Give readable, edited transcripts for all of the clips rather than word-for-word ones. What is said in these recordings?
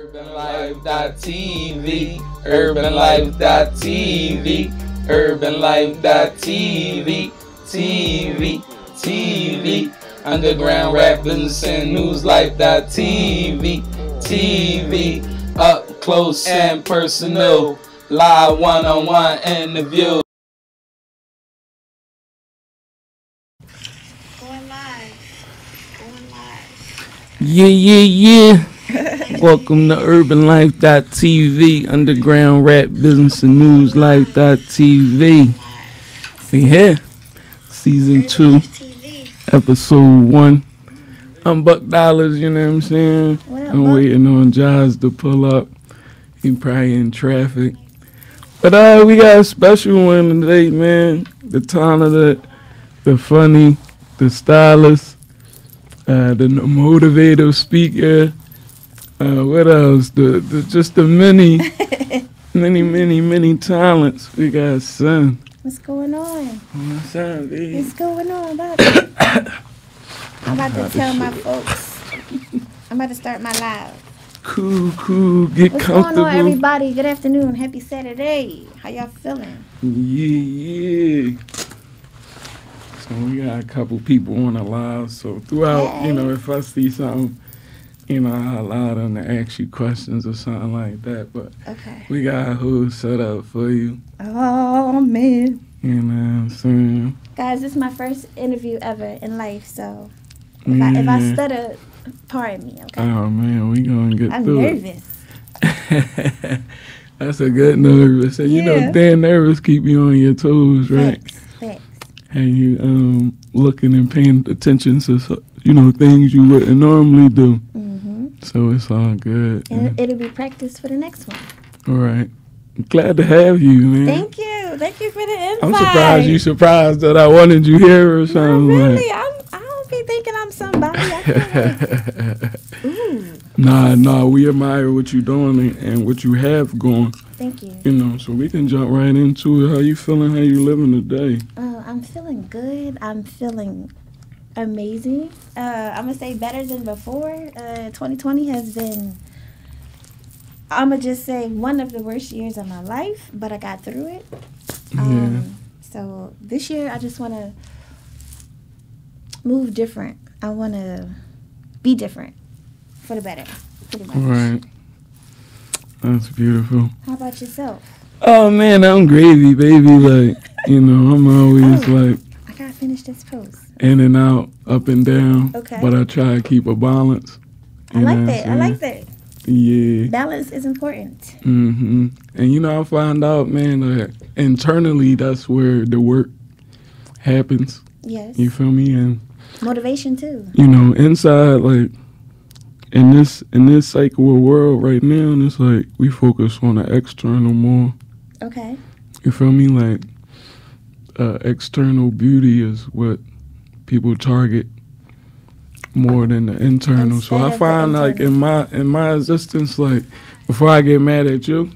UrbanLife.tv, UrbanLife.tv, UrbanLife.tv, TV, Underground Rap Business and Newslife.tv, TV, up close and personal, live one-on-one interview. Going live. Yeah. Welcome to UrbanLife.tv, Underground Rap Business and Newslife.tv. We here, Season 2, Episode 1. I'm Buck Dollars, you know what I'm saying? I'm waiting on Josh to pull up. He probably in traffic. But we got a special one today, man. The talented, the funny, the stylist, the motivative speaker. What else? Just the many talents. We got Son. What's going on? What's up, baby? What's going on about I'm about to tell my folks. I'm about to start my live. Cool. Get What's comfortable. What's going on, everybody? Good afternoon. Happy Saturday. How y'all feeling? Yeah. So we got a couple people on the live. So throughout, if I see something, I allow them to ask you questions or something like that. But we got a whole setup for you. Oh, man. You know what I'm saying? Guys, this is my first interview ever in life, so if I stutter, pardon me, okay? Oh, man, we going to get through it. I'm nervous. That's a good nervous. So, damn nervous keep you on your toes, right? Facts. And you looking and paying attention to, things you wouldn't normally do. Mm-hmm. So it's all good. And it'll be practice for the next one. All right. Glad to have you, man. Thank you for the invite. I'm surprised you surprised that I wanted you here or something. No, really, I don't be thinking I'm somebody. Nah, we admire what you're doing and what you have going. Thank you. So we can jump right into it. How you feeling? How you living today? I'm feeling good. I'm feeling amazing. I'm going to say better than before. 2020 has been, I'm going to just say, one of the worst years of my life, but I got through it. So this year, I just want to move different. I want to be different for the better. Pretty much. Right. That's beautiful. How about yourself? Oh, man, I'm gravy, baby. Like, I'm always like... I got to finish this post. In and out, up and down. Okay. But I try to keep a balance. I like that. Yeah. Balance is important. Mm-hmm. And, I find out, man, that internally, that's where the work happens. Yes. You feel me? And motivation, too. Inside, like, in this cycle of world right now, it's like we focus on the external more. Okay. You feel me? Like, external beauty is what people target more than the internal. Instead so I find like in my existence, like before I get mad at you,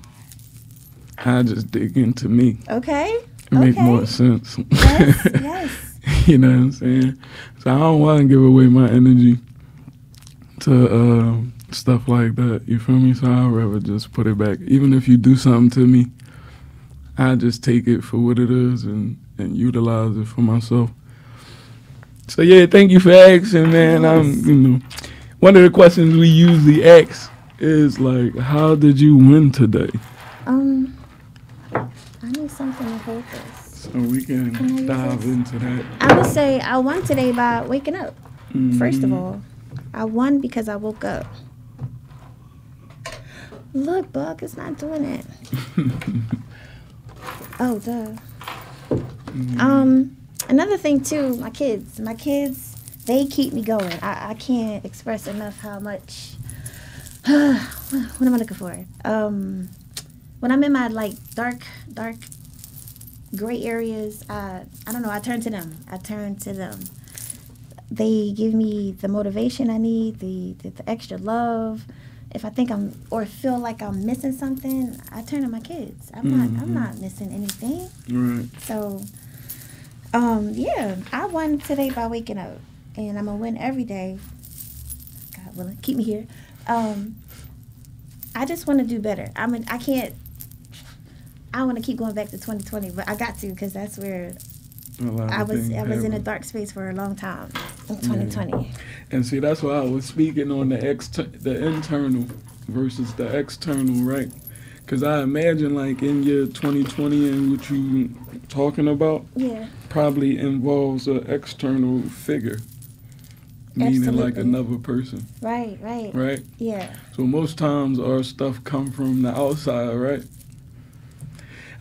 I just dig into me. Okay. It make more sense. Yes. You know what I'm saying? So I don't want to give away my energy to stuff like that. You feel me? So I'd rather just put it back. Even if you do something to me, I just take it for what it is and utilize it for myself. So yeah, thank you for asking, man. One of the questions we usually ask is like, how did you win today? I need something to hold this. So we can dive into that. I would say I won today by waking up. Mm-hmm. First of all, I won because I woke up. Look, Buck, it's not doing it. Oh, duh. Another thing too, my kids, they keep me going. I can't express enough how much. What am I looking for? When I'm in my like dark gray areas, I don't know. I turn to them. They give me the motivation I need, the extra love. If I think feel like I'm missing something, I turn to my kids. I'm not missing anything. Right. So, I won today by waking up, and I'm gonna win every day. God willing, keep me here. I just want to do better. I can't. I want to keep going back to 2020, but I got to because that's where I was in a dark space for a long time in 2020. Yeah. And see, that's why I was speaking on the internal versus the external, right? Because I imagine, like, in your 2020 and what you talking about, yeah, probably involves an external figure, meaning absolutely. like another person. Right. Right? Yeah. So most times our stuff come from the outside, right?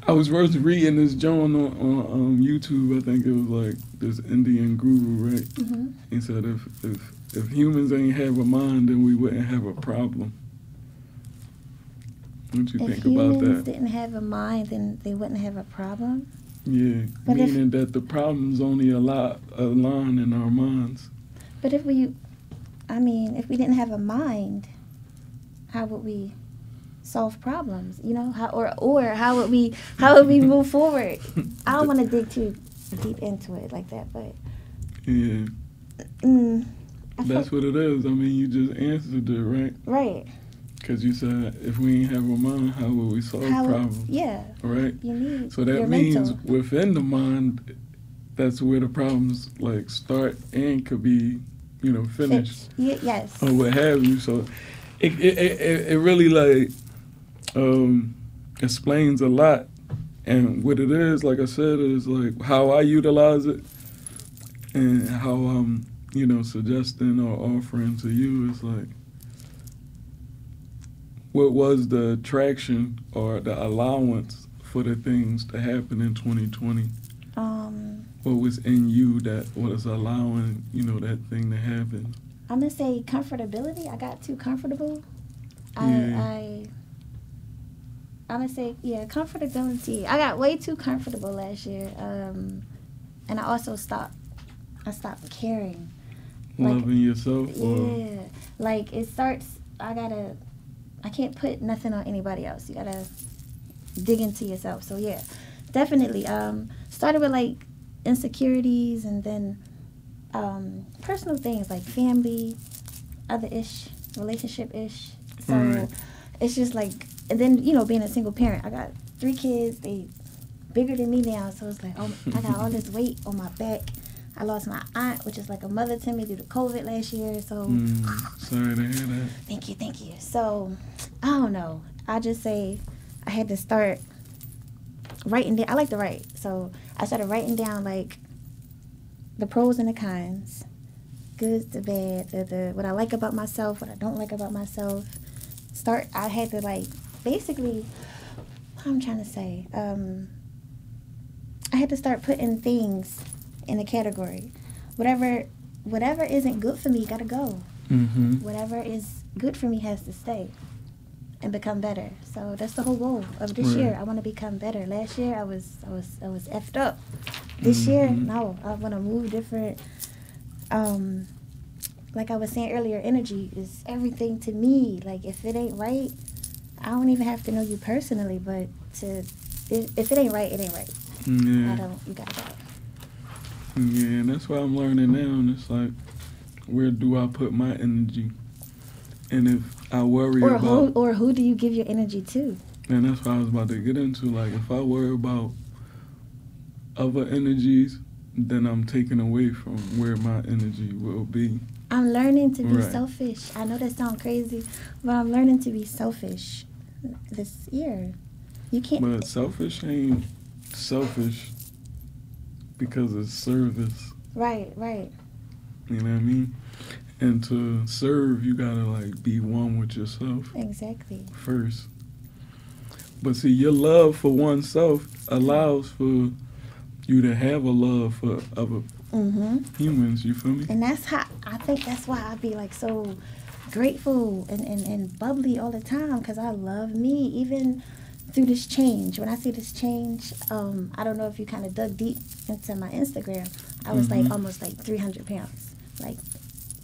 I was first reading this John on YouTube. I think it was like this Indian guru, right? Mm-hmm. He said if humans ain't have a mind, then we wouldn't have a problem. What you think about that? If humans didn't have a mind, then they wouldn't have a problem? Yeah, but meaning that the problems only align in our minds. But if we didn't have a mind, how would we solve problems? You know, how would we move forward? I don't want to dig too deep into it like that, but yeah, that's what it is. I mean, you just answered it, right? Right. Because you said if we ain't have a mind, how will we solve problems? Yeah. Right. You need. So that means mental. within the mind, that's where the problems like start and could be, finished. Yes. Or what have you. So it really like explains a lot. And what it is, like I said, is like how I utilize it and how I'm, suggesting or offering to you is like, what was the attraction or the allowance for the things to happen in 2020? What was in you that was allowing, that thing to happen? I'm going to say comfortability. I got too comfortable. Yeah. I'm going to say, comfortability. I got way too comfortable last year. And I also stopped caring. Loving yourself? Yeah. Like, it starts, I can't put nothing on anybody else. You got to dig into yourself. So, yeah, definitely. Started with, like, insecurities and then personal things like family, other-ish, relationship-ish. So, right. It's just like, and then, being a single parent. I got 3 kids. They bigger than me now. So, it's like, oh, I got all this weight on my back. I lost my aunt, which is like a mother to me due to COVID last year. So, sorry to hear that. Thank you. So, I don't know. I just say I had to start writing down. I like to write. So, I started writing down, like, the pros and the cons, good, the bad, the what I like about myself, what I don't like about myself. I had to, like, basically, what I'm trying to say, I had to start putting things in a category. Whatever isn't good for me gotta go. Mm-hmm. Whatever is good for me has to stay and become better. So that's the whole goal of this year. I want to become better. Last year I was effed up. This year, no, I want to move different. Like I was saying earlier, energy is everything to me. Like if it ain't right, I don't even have to know you personally, but if it ain't right, it ain't right. Yeah. You gotta go. Yeah, and that's what I'm learning now. And it's like, where do I put my energy? And if I worry about... who do you give your energy to? And that's what I was about to get into. Like, if I worry about other energies, then I'm taking away from where my energy will be. I'm learning to be selfish. I know that sounds crazy, but I'm learning to be selfish this year. You can't... But selfish ain't selfish because it's service. Right. You know what I mean? And to serve, you gotta like be one with yourself. Exactly. First. But see, your love for oneself allows for you to have a love for other humans, you feel me? And that's why I be like so grateful and bubbly all the time, because I love me, even through this change. When I see this change, I don't know if you kind of dug deep into my Instagram. I was like almost like 300 pounds, like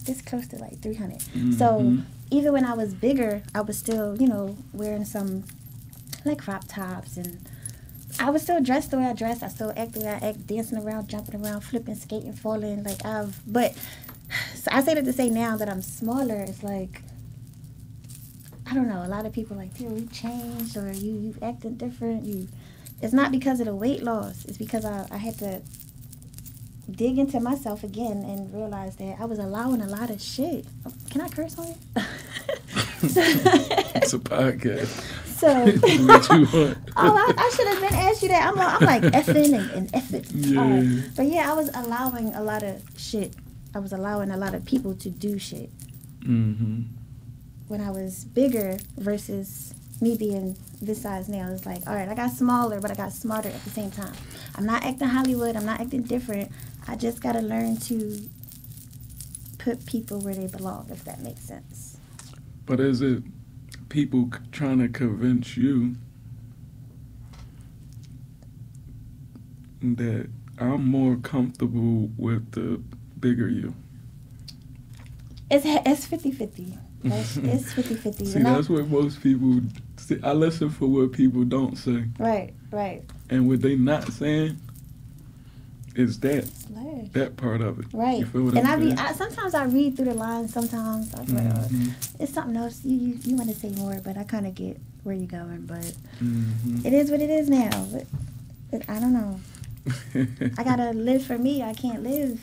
this close to like 300. So even when I was bigger, I was still, wearing some like crop tops, and I was still dressed the way I dress. I still act the way I act, dancing around, jumping around, flipping, skating, falling. But so I say that to say now that I'm smaller, it's like I don't know, a lot of people like, dude, you changed, or you acting different. It's not because of the weight loss. It's because I had to dig into myself again and realize that I was allowing a lot of shit. Can I curse on it? It's a podcast. So, What you want? I should have been asked you that. I'm like effing and effing. Yeah. But yeah, I was allowing a lot of shit. I was allowing a lot of people to do shit. Mm-hmm. When I was bigger versus me being this size now, it's like, all right, I got smaller, but I got smarter at the same time. I'm not acting Hollywood. I'm not acting different. I just got to learn to put people where they belong, if that makes sense. But is it people trying to convince you that I'm more comfortable with the bigger you? It's 50-50. It's 50-50. See, that's what most people see. I listen for what people don't say. Right. And what they not saying is that part of it. Right. You feel what I'm saying? Sometimes I read through the lines. Sometimes I'm like, it's something else. You want to say more, but I kind of get where you're going. But it is what it is now. But I don't know. I gotta live for me. I can't live.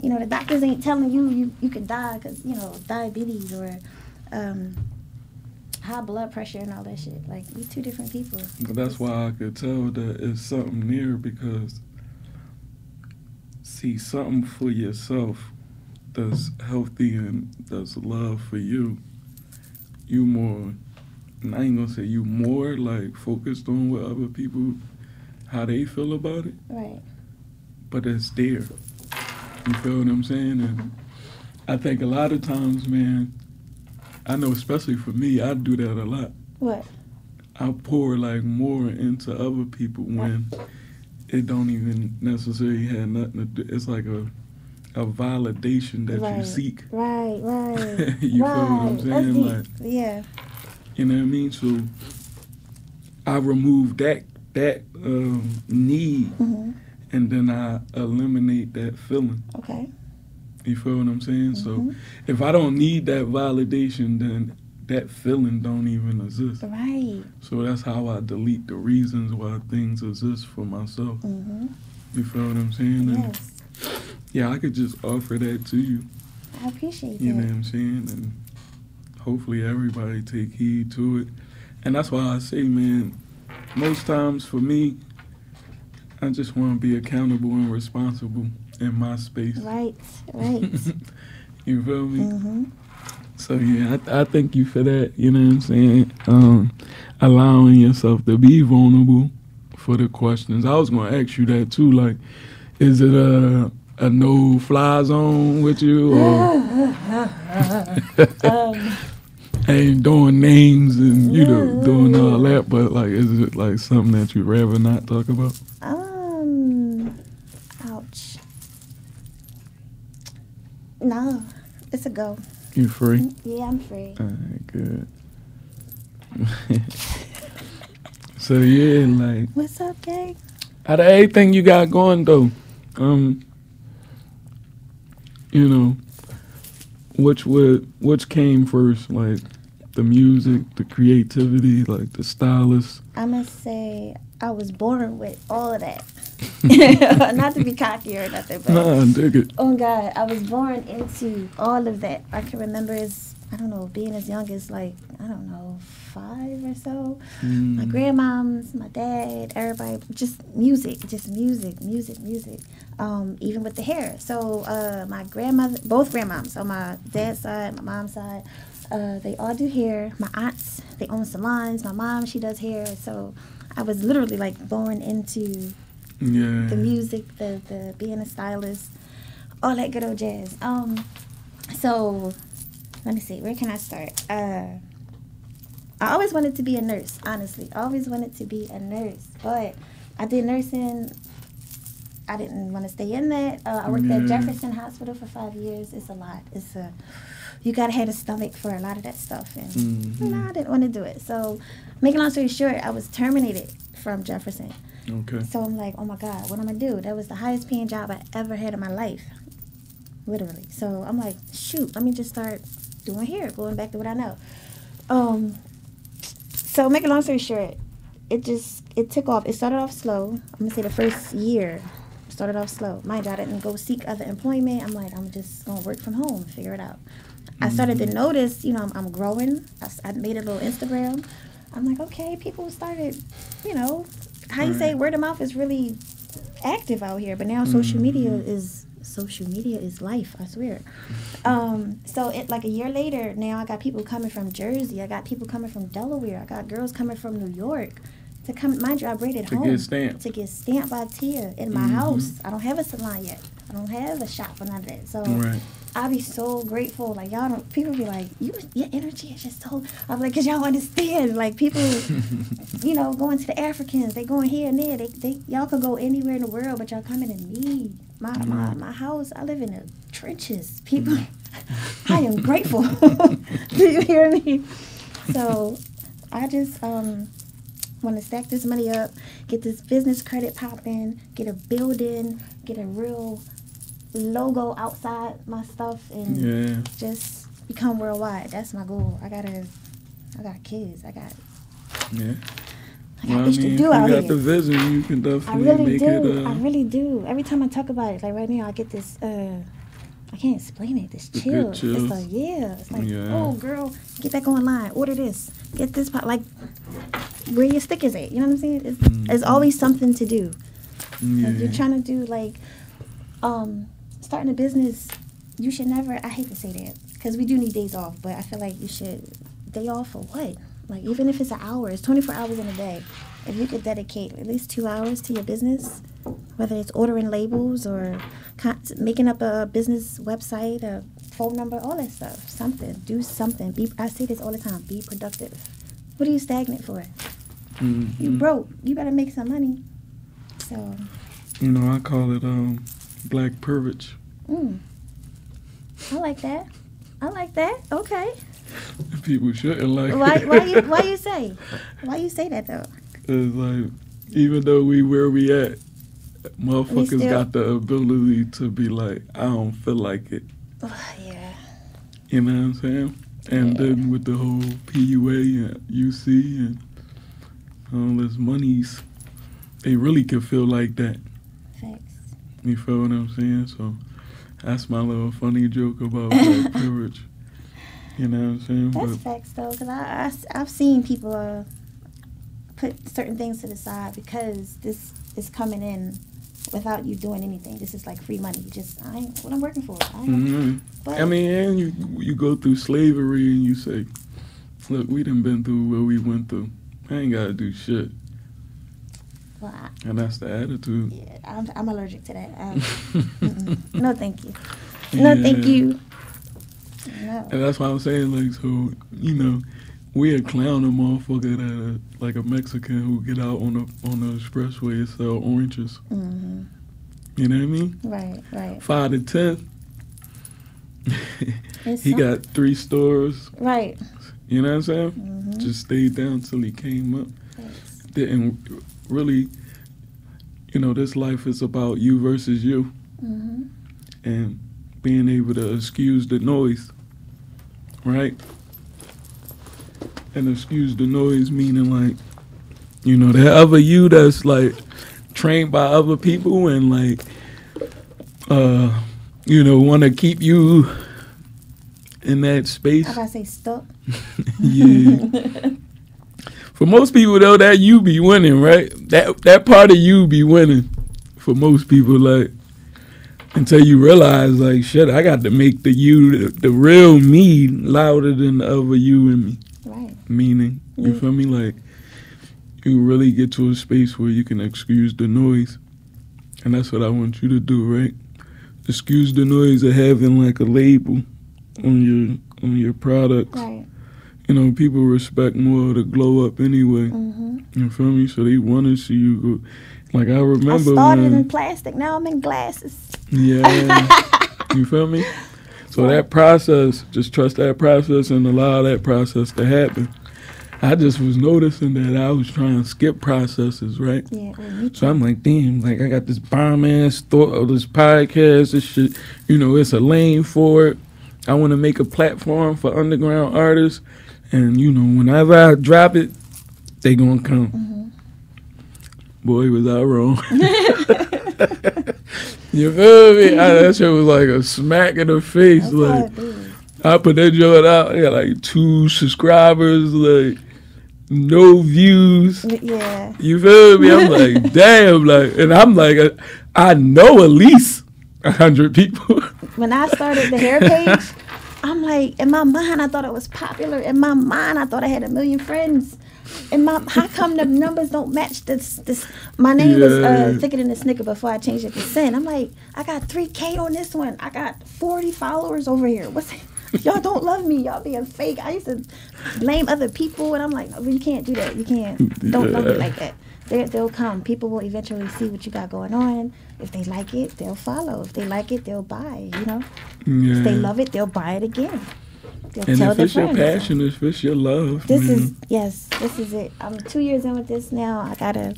You know, the doctors ain't telling you could die because, you know, diabetes or high blood pressure and all that shit. Like, we two different people. But that's why I could tell that it's something near, because see, something for yourself that's healthy and that's love for you, you more, and I ain't gonna say you more, like, focused on what other people, how they feel about it. Right. But it's there. You feel what I'm saying? And I think a lot of times, man, I know especially for me, I do that a lot. What? I pour like more into other people when it don't even necessarily have nothing to do. It's like a validation that you seek. Right. You feel what I'm saying? Like, yeah. You know what I mean? So I remove that need. And then I eliminate that feeling. Okay. You feel what I'm saying? So if I don't need that validation, then that feeling don't even exist. Right. So that's how I delete the reasons why things exist for myself. You feel what I'm saying? Yes. And yeah, I could just offer that to you. I appreciate that. You know what I'm saying? And hopefully everybody take heed to it. And that's why I say, man, most times for me, I just want to be accountable and responsible in my space. Right. You feel me? So yeah, I thank you for that. You know what I'm saying? Allowing yourself to be vulnerable for the questions. I was going to ask you that too. Like, is it a no-fly zone with you, or ain't doing names and doing all that? But like, is it like something that you'd rather not talk about? Ouch. No, it's a go. You free? Yeah, I'm free. All right, good. So yeah, like, what's up, gang? Out of everything you got going though, you know, which came first, like the music, the creativity, like the stylist? I'm gonna say I was born with all of that. Not to be cocky or nothing, but nah, dig it. Oh God, I was born into all of that. I can remember being as young as like, 5 or so. My grandmoms, my dad, everybody, just music. Even with the hair. So my grandmother, both grandmoms on my dad's side, my mom's side, they all do hair. My aunts, they own salons. My mom, she does hair. So I was literally like born into the music, the being a stylist, all that good old jazz. So let me see, where can I start? I always wanted to be a nurse, honestly. I always wanted to be a nurse, but I did nursing. I didn't want to stay in that. I worked at Jefferson Hospital for 5 years. It's a lot. You gotta have a stomach for a lot of that stuff, and I didn't want to do it. So, making a long story short, I was terminated from Jefferson. Okay. So I'm like, oh my God, what am I gonna do? That was the highest paying job I ever had in my life, literally. So I'm like, shoot, let me just start doing hair, going back to what I know. So make a long story short, it took off. It started off slow. I'm gonna say the first year started off slow. Mind you, I didn't go seek other employment. I'm like, I'm just gonna work from home, figure it out. I started to notice, you know, I'm growing. I made a little Instagram. I'm like, okay, people started, you know, how you say word of mouth is really active out here. But now social media is life, I swear. So it like a year later, now I got people coming from Jersey. I got people coming from Delaware. I got girls coming from New York to come. Mind you, I braided home to get stamped by Tia in my house. I don't have a salon yet. I don't have a shop or none of that. So I be so grateful. Like y'all don't. People be like, your energy is just so. I'm like, cause y'all understand. Like people, you know, going to the Africans, they going here and there. They y'all could go anywhere in the world, but y'all coming to me. My house, I live in the trenches. People, I am grateful. Do you hear me? So I just want to stack this money up, get this business credit popping, get a building, get a real logo outside my stuff, and just become worldwide. That's my goal. I got kids. I got things to do out here. You got the vision, you can definitely make it. I really do. Every time I talk about it, like right now, I get this, I can't explain it, this chill. It's like, it's like, oh, girl, get back online, order this, get this, like, where your stickers at, you know what I'm saying? It's always something to do. If you're trying to do, like, starting a business, you should never, I hate to say that, because we do need days off, but I feel like you should, day off for what? Like, even if it's an hour, it's 24 hours in a day. If you could dedicate at least 2 hours to your business, whether it's ordering labels or making up a business website, a phone number, all that stuff, something. Do something. I say this all the time. Be productive. What are you stagnant for? You broke. You better make some money. So. You know, I call it black privilege. I like that. Okay. People shouldn't like it. Why you say that though? It's like, even though where we at, motherfuckers got the ability to be like, I don't feel like it. Yeah. You know what I'm saying? And then with the whole PUA and UC and all this monies, they really can feel like that. Facts. You feel what I'm saying? So that's my little funny joke about black privilege. You know what I'm saying? That's facts, though, because I've seen people put certain things to the side because this is coming in without you doing anything. This is like free money. I ain't what I'm working for. But, I mean, and you go through slavery and you say, look, we done been through what we went through. I ain't got to do shit. Well, and that's the attitude. Yeah, I'm allergic to that. No, thank you. No, thank you. No. And that's why I'm saying, like, so, you know, we'll clown a motherfucker that, like a Mexican who get out on the expressway and sell oranges. You know what I mean? Right. 5 to 10. He got 3 stores. Right. You know what I'm saying? Just stayed down till he came up. Yes. Didn't really, you know, this life is about you versus you. And being able to excuse the noise, right? And excuse the noise meaning, like, you know, the other you that's like trained by other people and like, you know, want to keep you in that space. I gotta say stuck. Yeah. For most people though, that you be winning, right? That part of you be winning. For most people, like, until you realize, like, shit, I got to make the you, the real me, louder than the other you in me. Right. Meaning, you feel me? Like, you really get to a space where you can excuse the noise. And that's what I want you to do, right? Excuse the noise of having, like, a label on your products. Right. You know, people respect more the glow up anyway. You feel me? So they want to see you go. Like, I remember I started in plastic, now I'm in glasses. Yeah. You feel me? So that process, just trust that process and allow that process to happen. I just was noticing that I was trying to skip processes, right? Yeah. So I'm like, damn, like I got this bomb ass thought of this podcast, this shit, you know, it's a lane for it. I want to make a platform for underground artists, and whenever I drop it, they gonna come. Mm-hmm. Boy, was I wrong. You feel me? That shit was like a smack in the face. That's Like, how it is. I put that joint out, I got like 2 subscribers, like no views. Yeah. You feel me? I'm like, damn, like, and I'm like, I know at least 100 people. When I started the hair page, I'm like, in my mind, I thought I was popular. In my mind, I thought I had 1 million friends. How come the numbers don't match this? My name was Thicker Than a Snicker before I changed it to Sin. I'm like, I got 3K on this one. I got 40 followers over here. Y'all don't love me. Y'all being fake. I used to blame other people, and I'm like, no, you can't do that. You can't. Don't love me like that. They'll come. People will eventually see what you got going on. If they like it, they'll follow. If they like it, they'll buy. Yeah. If they love it, they'll buy it again. They'll And tell if their it's your friends. passion, if it's your love, This man. this is it. I'm 2 years in with this now. I gotta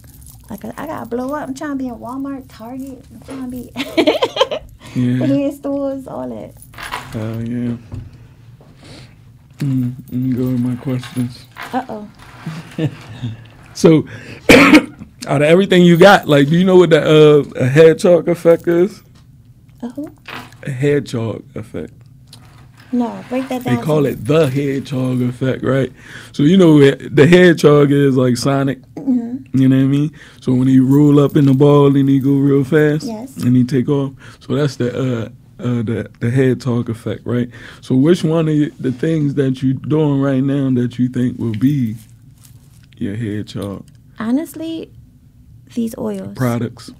blow up. I'm trying to be in Walmart, Target. I'm trying to be Yeah. hair stores, all that. Oh, yeah. Let me go with my questions. Uh-oh. So, out of everything you got, like, do you know what the a hedgehog effect is? Uh-huh. A hedgehog effect. No, break that down. They call it the hedgehog effect, right? So the hedgehog is like Sonic. Mm-hmm. You know what I mean? So when he roll up in the ball and he go real fast, Yes. and he take off. So that's the hedgehog effect, right? So which one of the things that you doing right now that you think will be your hedgehog Honestly, these oils. products?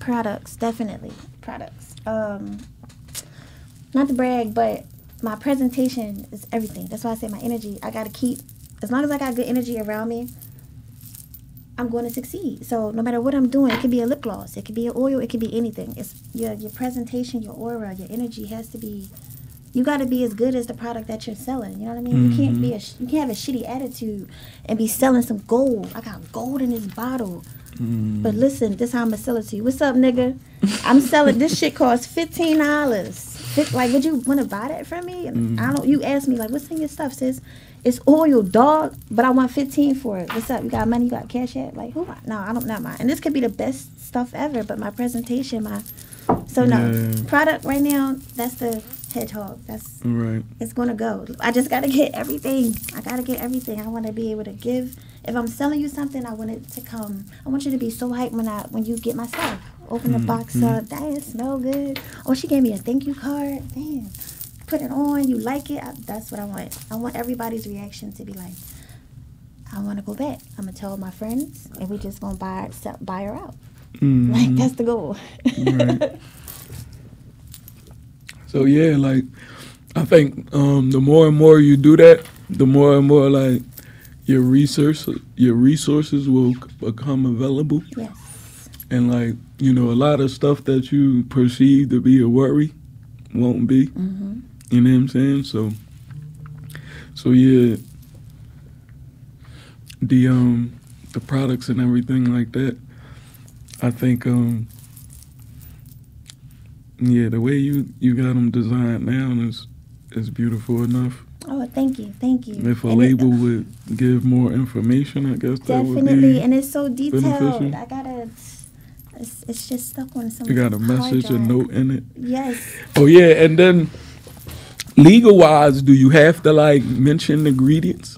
Definitely. Products. Not to brag, but my presentation is everything. That's why I say my energy. I gotta keep, as long as I got good energy around me, I'm going to succeed. So no matter what I'm doing, it could be a lip gloss, it could be an oil, it could be anything. It's your presentation, your aura, your energy has to be. You got to be as good as the product that you're selling. You know what I mean? You can't you can't have a shitty attitude and be selling some gold. I got gold in this bottle. But listen, this how I'm gonna sell it to you. What's up, nigga? I'm selling this shit costs $15. Like, would you want to buy that from me? I don't. You ask me like, what's in your stuff, sis? It's oil, dog. But I want 15 for it. What's up? You got money? You got cash yet? Like, who? No, I don't. Not mine. And this could be the best stuff ever. But my presentation, product right now. That's the hedgehog. That's Right. It's gonna go. I just gotta get everything. I want to be able to give. If I'm selling you something, I want it to come. I want you to be so hyped when you get my stuff. Open the box up. Damn, it smell good. Oh, she gave me a thank you card. Damn. Put it on. You like it. That's what I want. I want everybody's reaction to be like, I want to go back. I'm gonna tell my friends, and we just gonna buy her out. Like, that's the goal. Right. So yeah, like, I think the more and more you do that, the more and more like your resources will become available. Yes. And like, a lot of stuff that you perceive to be a worry won't be. Mm-hmm. You know what I'm saying? So yeah, the products and everything like that, I think the way you got them designed now is beautiful enough. Oh, thank you. If a label would give more information, I guess that would be definitely, and it's so detailed. beneficial. I gotta. It's just stuck on some. You got a message, a note in it. Yes. Oh yeah, and then legal wise, do you have to like mention the ingredients?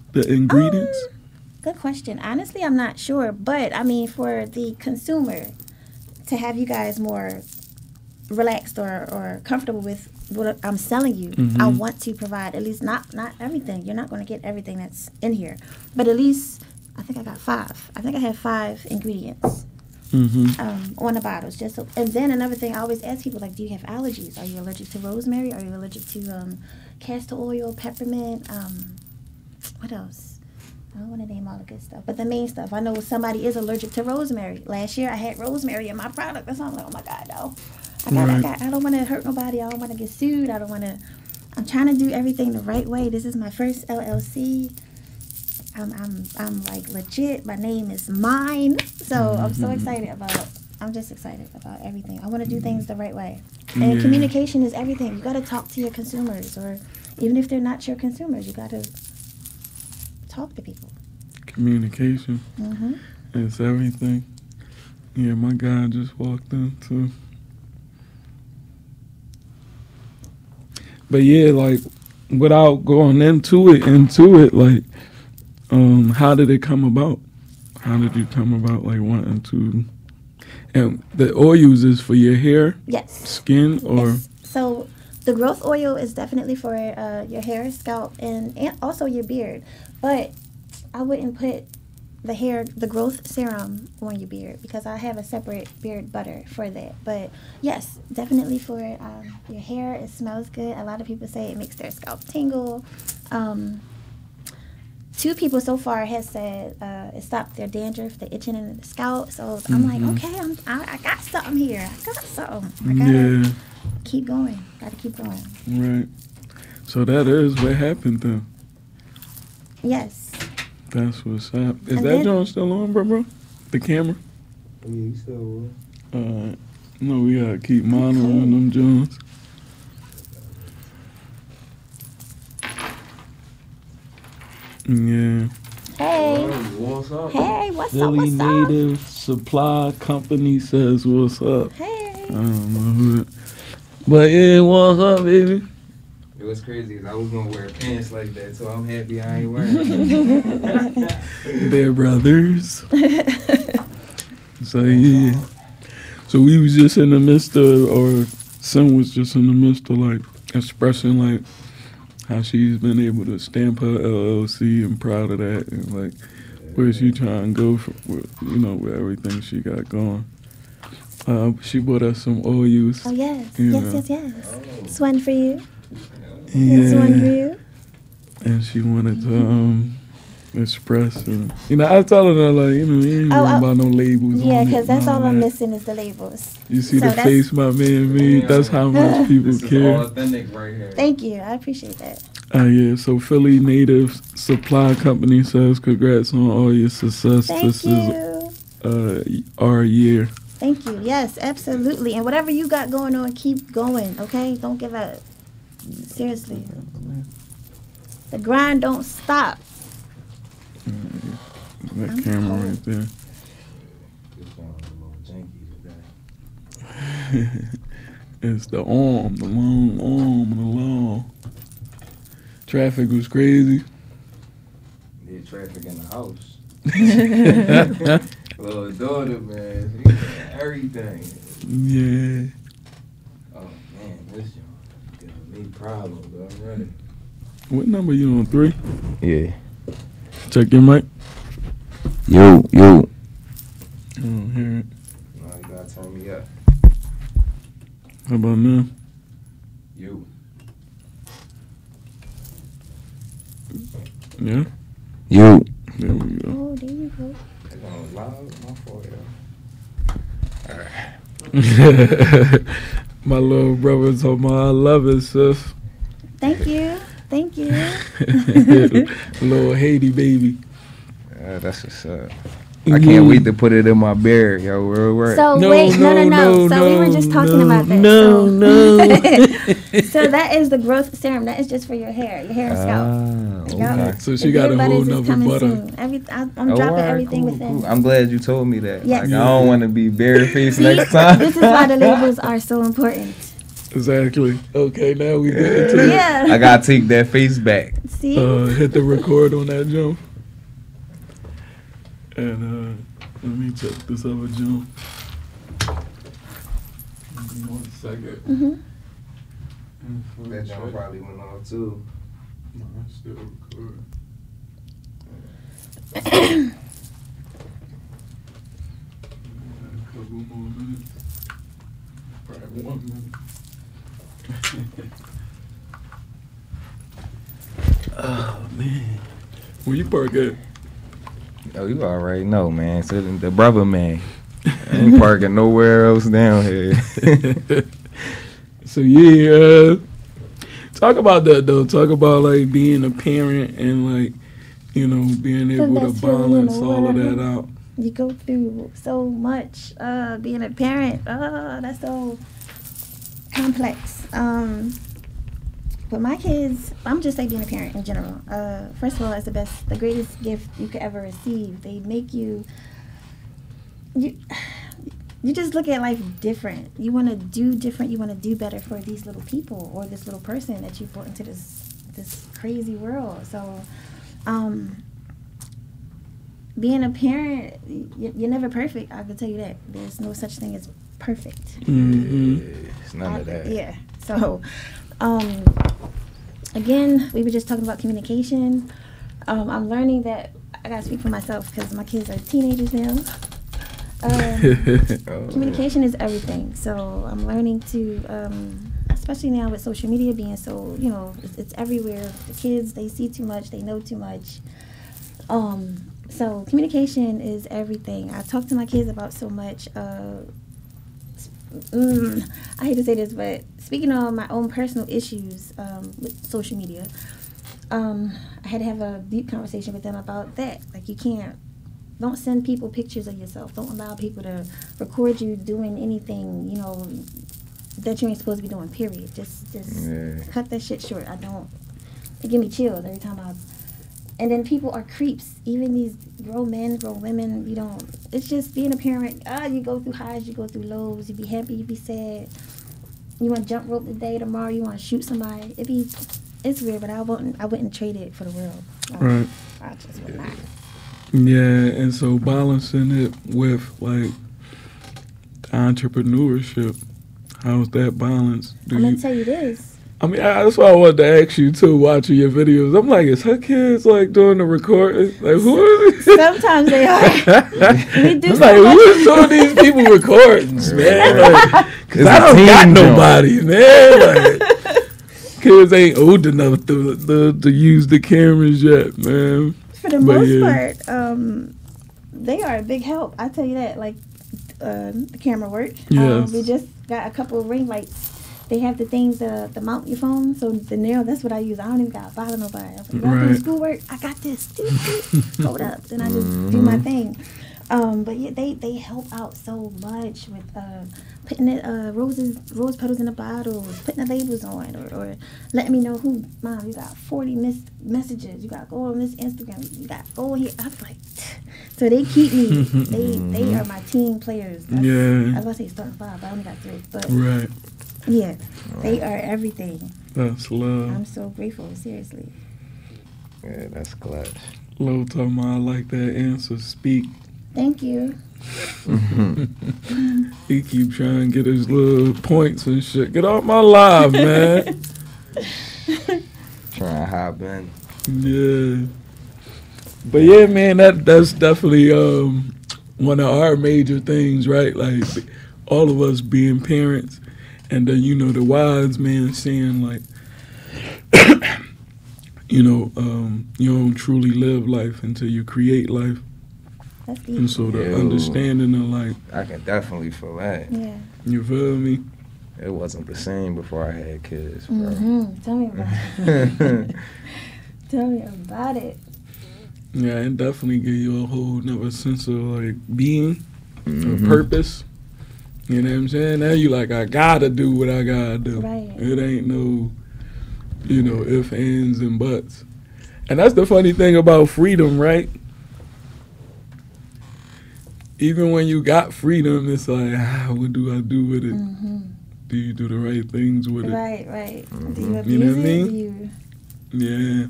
Good question. Honestly, I'm not sure, but I mean, for the consumer to have you guys more relaxed or comfortable with what I'm selling you, I want to provide at least not everything. You're not going to get everything that's in here, but at least I think I got 5. I think I have 5 ingredients on the bottles. And then another thing, I always ask people like, do you have allergies? Are you allergic to rosemary? Are you allergic to castor oil, peppermint? What else? I don't want to name all the good stuff, but the main stuff. I know somebody is allergic to rosemary. Last year I had rosemary in my product. That's why I'm like, oh my God, no. I don't want to hurt nobody. I don't want to get sued. I'm trying to do everything the right way. This is my first LLC. I'm like legit. My name is mine. So I'm so excited I'm just excited about everything. I want to do things the right way. And communication is everything. You got to talk to your consumers, or even if they're not your consumers, you gotta talk to people. Communication is everything. Yeah, my guy just walked in too. But yeah, like without going into it, like, how did it come about? How did you come about, like, wanting to? And the oils is for your hair, Yes. skin, or? Yes. So the growth oil is definitely for your hair, scalp, and also your beard. But I wouldn't put the growth serum on your beard because I have a separate beard butter for that. But yes, definitely for your hair. It smells good. A lot of people say it makes their scalp tingle. 2 people so far has said it stopped their dandruff, the itching in the scalp. So I'm like, okay, I got something here. I got something. I gotta keep going. Gotta keep going. Right. So that is what happened then. Yes. That's what's up. Is that joint still on, bro? The camera? Yeah, you still will. No, we gotta keep monitoring them joints. Yeah. Hey. What's up? Hey, what's Philly up? What's up? Native Supply Company says what's up. Hey. I don't know who it. But yeah, what's up, baby? It was crazy. I was gonna wear pants like that, so I'm happy I ain't wearing them. They're brothers. So yeah. So we was just in the midst of, or Son was just in the midst of, like, expressing, like, how she's been able to stamp her LLC and proud of that, and like where she trying to go with everything she got going. She bought us some oils. Oh yes, yes. Oh. This one for you. Yeah. This one for you. And she wanted to express, and I was telling her, like, you ain't worrying about no labels. Yeah, on because it, that's all I'm that. missing is the labels. You see So the face my man made. That's how much people This is care. authentic right here. Thank you. I appreciate that. Yeah, so Philly Native Supply Company says congrats on all your success. Thank This you. is our year. Thank you. Yes, absolutely. And whatever you got going on, keep going, okay? Don't give up. Seriously. The grind don't stop. That camera right there. This one a little janky today. It's the arm, the long arm, the long. Traffic was crazy. Yeah, traffic in the house. Little daughter, man. She got everything. Yeah. Oh man, this joint got me problems already. What number you on? 3? Yeah. Check your mic. Yo. I don't hear it. No, you gotta turn me up. How about now? Yo. Yeah? Yo. There we go. Oh, there you go. It's on loud. My fault, My little brother told me I love it, sis. Thank you. Thank you. Little Haiti baby. Yeah, that's what's up. I can't wait to put it in my beard, yo. Word. So No, wait, no. no, So we were just talking about that. No, So that is the growth serum. That is just for your hair and scalp. Okay. So she got a whole nother butter. I'm dropping everything within. Cool. I'm glad you told me that. Yes. Like, I don't want to be barefaced See, next time. this is why the labels are so important. Exactly. Okay, now we get into it. Yeah. I gotta take that face back. See? Hit the record on that jump. And let me check this other jump. Give me 1 second. Mhm. That jump probably went off too. No, I'm still recording. A couple more minutes. Probably 1 minute. Oh man, where you park at? Oh, you already know, man. So the brother man. I ain't parking nowhere else down here. So yeah, talk about that though. Talk about like being a parent and like being able to That's really balance all of that out. You go through so much being a parent. That's so complex. But my kids, I'm just like being a parent in general. First of all, it's the greatest gift you could ever receive. They make you just look at life different. You want to do different. You want to do better for these little people or this little person that you brought into this crazy world. So, being a parent, you're never perfect. I can tell you that. There's no such thing as perfect. Mm-hmm. It's none of that. Yeah. So, again, we were just talking about communication. I'm learning that I gotta speak for myself because my kids are teenagers now. Communication is everything. So I'm learning to, especially now with social media being so, it's everywhere. The kids, they see too much, they know too much. So communication is everything. I talk to my kids about so much. I hate to say this, but speaking on my own personal issues with social media, I had to have a deep conversation with them about that. Like, don't send people pictures of yourself. Don't allow people to record you doing anything, that you ain't supposed to be doing, period. Just cut that shit short. It give me chills every time and then people are creeps. Even these grown men, grown women, it's just being a parent. You go through highs, you go through lows. You be happy, you be sad. You want to jump rope today, tomorrow you want to shoot somebody. It's weird, but I wouldn't trade it for the world. Right. I just would not. Yeah, and so balancing it with like entrepreneurship, how's that balance? I'm gonna tell you this. I mean, that's why I wanted to ask you too, watching your videos. I'm like, is her kids like doing the recording? Like, who is it? Sometimes they are. We do I'm like, who is some of these people recordings, man? Like, cause I don't got nobody, man. Like, kids ain't old enough to use the cameras yet, man. For the most part, they are a big help. I tell you that. Like, the camera work. Yes. We just got a couple of ring lights. They have the things to mount your phone. So the nail, that's what I use. I don't even got to bother nobody. I'm like, y'all doing schoolwork? I got this. Hold up. Then I just do my thing. But yeah, they help out so much with putting rose petals in the bottles, putting the labels on, or letting me know who. Mom, you got 40 messages. You got to go on this Instagram. You got to go here. I was like, so they keep me. They are my team players. I was about to say starting 5, but I only got 3. But right. Yeah, they are everything. That's love. I'm so grateful, seriously. Yeah, that's clutch. Low talking about, I like that answer. Speak. Thank you. He keep trying to get his little points and shit. Get off my live, man. Trying to hop in. Yeah. But yeah, man, that's definitely one of our major things, right? Like, all of us being parents. And then, the wise man saying, like, you don't truly live life until you create life. That's deep. And so the understanding of, like... I can definitely feel that. Yeah. You feel me? It wasn't the same before I had kids, bro. Mm-hmm. Tell me about it. Tell me about it. Yeah, it definitely give you a whole nother sense of, like, being, of purpose. You know what I'm saying? Now you like, I gotta do what I gotta do. Right. It ain't no, ifs, ands, and buts. And that's the funny thing about freedom, right? Even when you got freedom, it's like, what do I do with it? Mm-hmm. Do you do the right things with it? Right. Mm-hmm. Do you abuse You know what I it? mean? Yeah.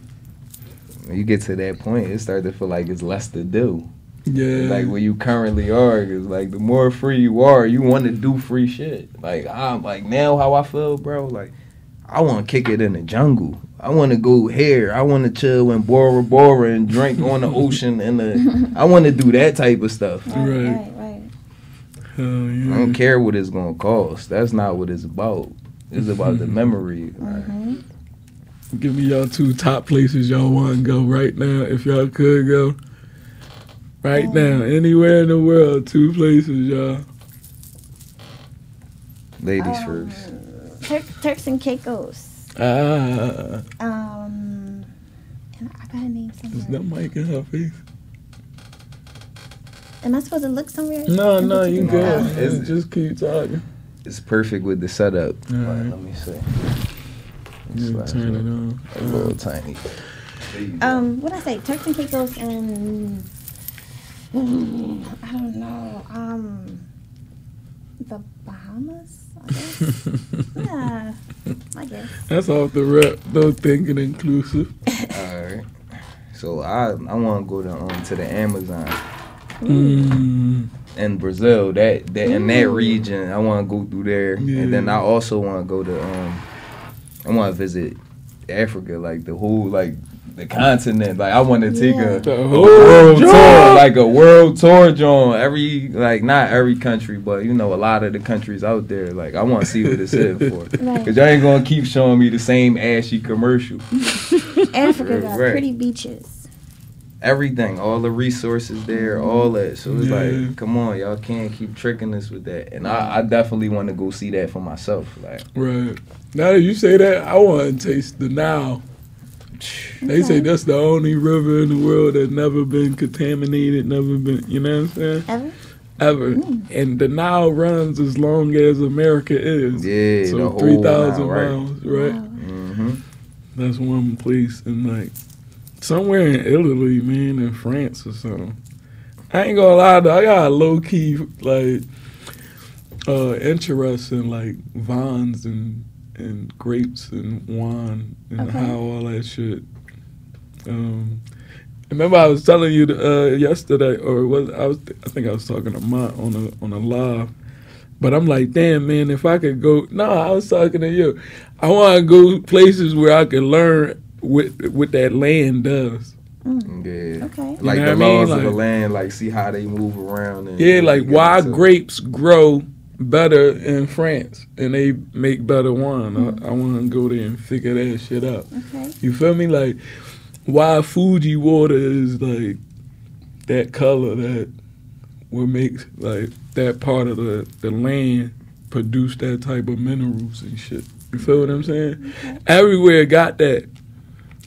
When you get to that point, it starts to feel like it's less to do. Yeah. Like where you currently are, is like the more free you are, you want to do free shit. Like I'm like now how I feel, bro. Like I want to kick it in the jungle. I want to go here. I want to chill in Bora Bora and drink on the ocean I want to do that type of stuff. Right. Hell yeah. I don't care what it's gonna cost. That's not what it's about. It's about the memory. Mm-hmm. Give me y'all 2 top places y'all want to go right now, if y'all could go. Right now, anywhere in the world, 2 places, y'all. Ladies first. Turks and Caicos. And I gotta name somewhere. is that mic in her face? Am I supposed to look somewhere? No, you good. It's- Just keep talking. It's perfect with the setup. All right. Let me see. Yeah, turn it on. A little tiny. What I say? Turks and Caicos and I don't know. The Bahamas, I guess. Yeah, I guess. That's off the rep, though, thinking inclusive. Alright. So I want to go to the Amazon. In Brazil, that in that region, I want to go through there, and then I also want to go to I want to visit Africa, like the whole the continent. Like I want to take a world tour, like a world tour, John. Every not every country, but a lot of the countries out there. Like I want to see what it's in for, because y'all ain't gonna keep showing me the same ashy commercial. Africa got pretty beaches. Everything, all the resources there, all that. So it's like, come on, y'all can't keep tricking us with that. And I definitely want to go see that for myself. Like, right. Now that you say that, I want to taste the Nile. They say that's the only river in the world that's never been contaminated, never been, you know what I'm saying? Ever. And the Nile runs as long as America is. Yeah, so the whole 3,000 Nile, miles, right? Wow. Mm-hmm. That's one place, and somewhere in Italy, man, in France or something. I ain't gonna lie though, I got a low key interest in vines and grapes and wine and how all that shit. Remember I was telling you yesterday, I think I was talking to Mont on a live. But I'm like, damn, man, if I could go... No, I was talking to you. I want to go places where I can learn what that land does. Yeah. Okay. Like the laws of the land, see how they move around. And why grapes grow better in France and they make better wine. I want to go there and figure that shit out. Okay. You feel me? Like, why Fuji water is that color, that what makes that part of the land produce that type of minerals and shit. You feel what I'm saying? Okay. Everywhere got that.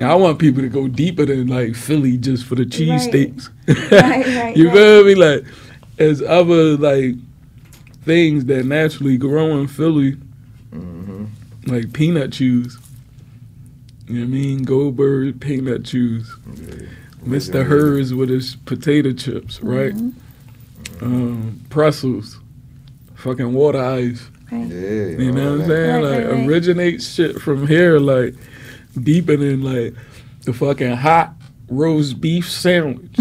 I want people to go deeper than Philly just for the cheesesteaks. Right. You feel me? As other things that naturally grow in Philly, like peanut chews. You know what I mean? Goldberg peanut chews. Yeah. Mr. Hers with his potato chips, right? Pretzels, fucking water ice. Right. Yeah, you know what I'm saying? Right. Originates shit from here, deeper than the fucking hot roast beef sandwich.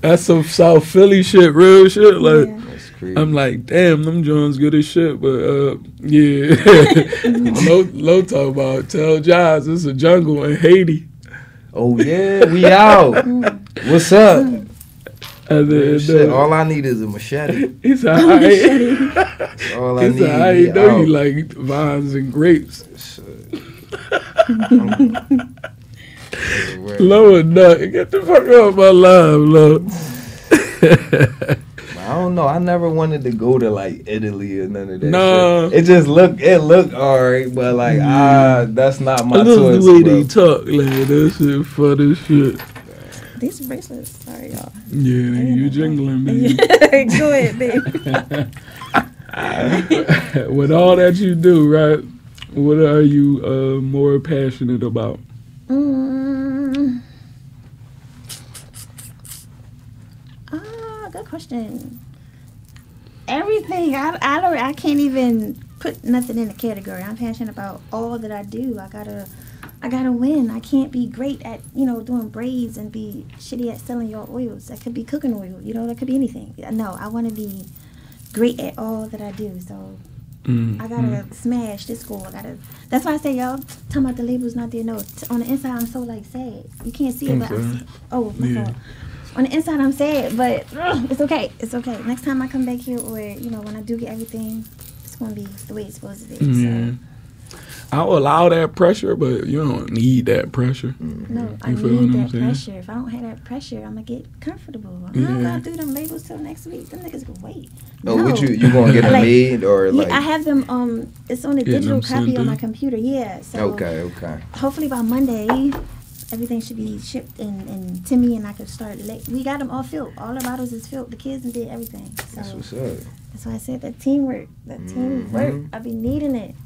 That's some South Philly shit, real shit. That's crazy. I'm like, damn, them Jones good as shit, but yeah. Low talk about tell Jazz it's a jungle in Haiti. Oh yeah, we out. What's up? Shit, all I need is a machete. It's all right. All I need. I know you like vines and grapes. Lower nut, get the fuck off my live, Lo. I don't know. I never wanted to go to Italy or none of that. Nah. Shit. It looked alright, but that's not my choice. I love the way they talk, that shit for this shit. These bracelets, sorry y'all. Yeah, you jingling, baby. Go ahead, baby. With all that you do, right? What are you more passionate about? Good question. Everything. I can't even put nothing in a category. I'm passionate about all that I do. I gotta win. I can't be great at doing braids and be shitty at selling your oils. That could be cooking oil. That could be anything. No, I want to be great at all that I do. So I gotta smash this goal. That's why I say, y'all talking about the labels not there. No, on the inside I'm so sad. You can't see it, but my fault. On the inside I'm sad, but it's okay. It's okay. Next time I come back here, or when I do get everything, it's gonna be the way it's supposed to be. So. I'll allow that pressure, but you don't need that pressure. No, I need that pressure. If I don't have that pressure, I'm gonna get comfortable. I'm not gonna do them labels till next week. Them niggas can wait. Oh, no. You gonna get them made or I have them. It's on a digital copy on my computer. Yeah. So okay. Hopefully by Monday, everything should be shipped and to me, and I can start. We got them all filled. All the bottles is filled. The kids did everything. So that's what's up. That's why I said that teamwork. That teamwork. I be needing it.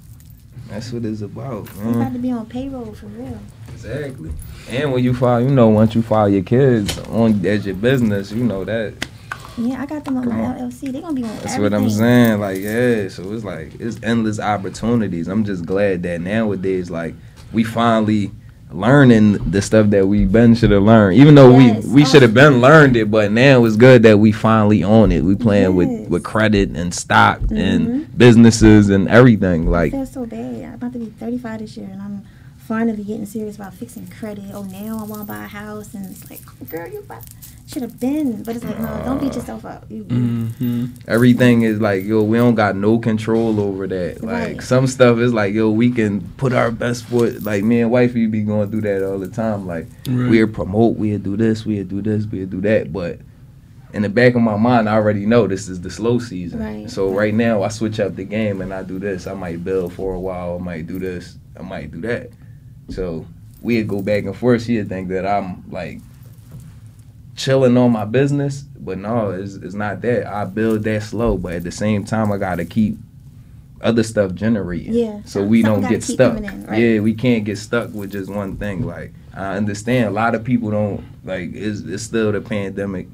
That's what it's about, You man. got to be on payroll for real. Exactly. And when you file, you know, once you file your kids on as your business, you know that. Yeah, I got them on Come my on. LLC. They gonna be on That's everything. what I'm saying. Like, yeah. So it's like it's endless opportunities. I'm just glad that nowadays, like, we finally learning the stuff that we been should have learned. Even though Yes. we should have been learned it, but now it's good that we finally on it. We playing Yes. with credit and stock and businesses and everything. I Like, feel so bad. I'm about to be 35 this year, and I'm finally getting serious about fixing credit. Oh, now I want to buy a house, and it's like, girl, you should have been. But it's like, no, don't beat yourself up. everything is like, yo, we don't got no control over that. Like, Right. some stuff is like, yo, we can put our best foot. Like, me and wifey be going through that all the time. Like, we'll promote, we'll do this, we'll do this, we'll do that. But in the back of my mind, I already know this is the slow season. Right. So right now, I switch up the game and I do this. I might build for a while. I might do this. I might do that. So we'd go back and forth. She'd think that I'm like chilling on my business, but no, it's not that. I build that slow, but at the same time, I gotta keep other stuff generating. Yeah. So we Something don't gotta get keep stuck. coming in, right. Yeah, we can't get stuck with just one thing. Like, I understand a lot of people don't like. It's still the pandemic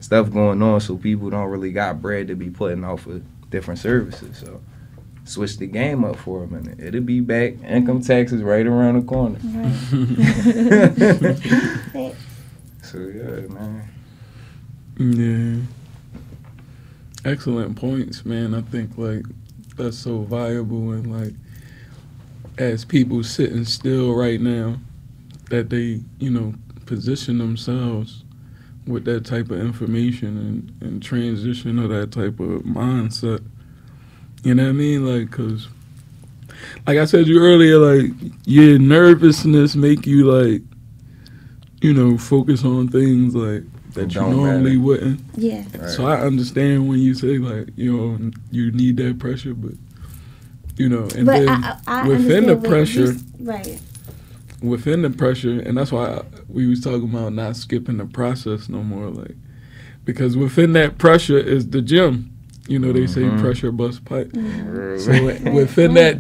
stuff going on, so people don't really got bread to be putting off of different services. So switch the game up for a minute. It'll be back. Income taxes right around the corner. Right. So yeah, man. Yeah. Excellent points, man. I think like that's so valuable, and like as people sitting still right now, that they, you know, position themselves with that type of information and transition of that type of mindset. You know what I mean? Like, cause like I said to you earlier, like your nervousness make you like, you know, focus on things like that you normally wouldn't. Yeah. Right. So I understand when you say like, you know, you need that pressure, but you know, and But then I within the understand what pressure, right. within the pressure, and that's why we was talking about not skipping the process no more, like because within that pressure is the gym. You know, they say pressure busts pipe. So within that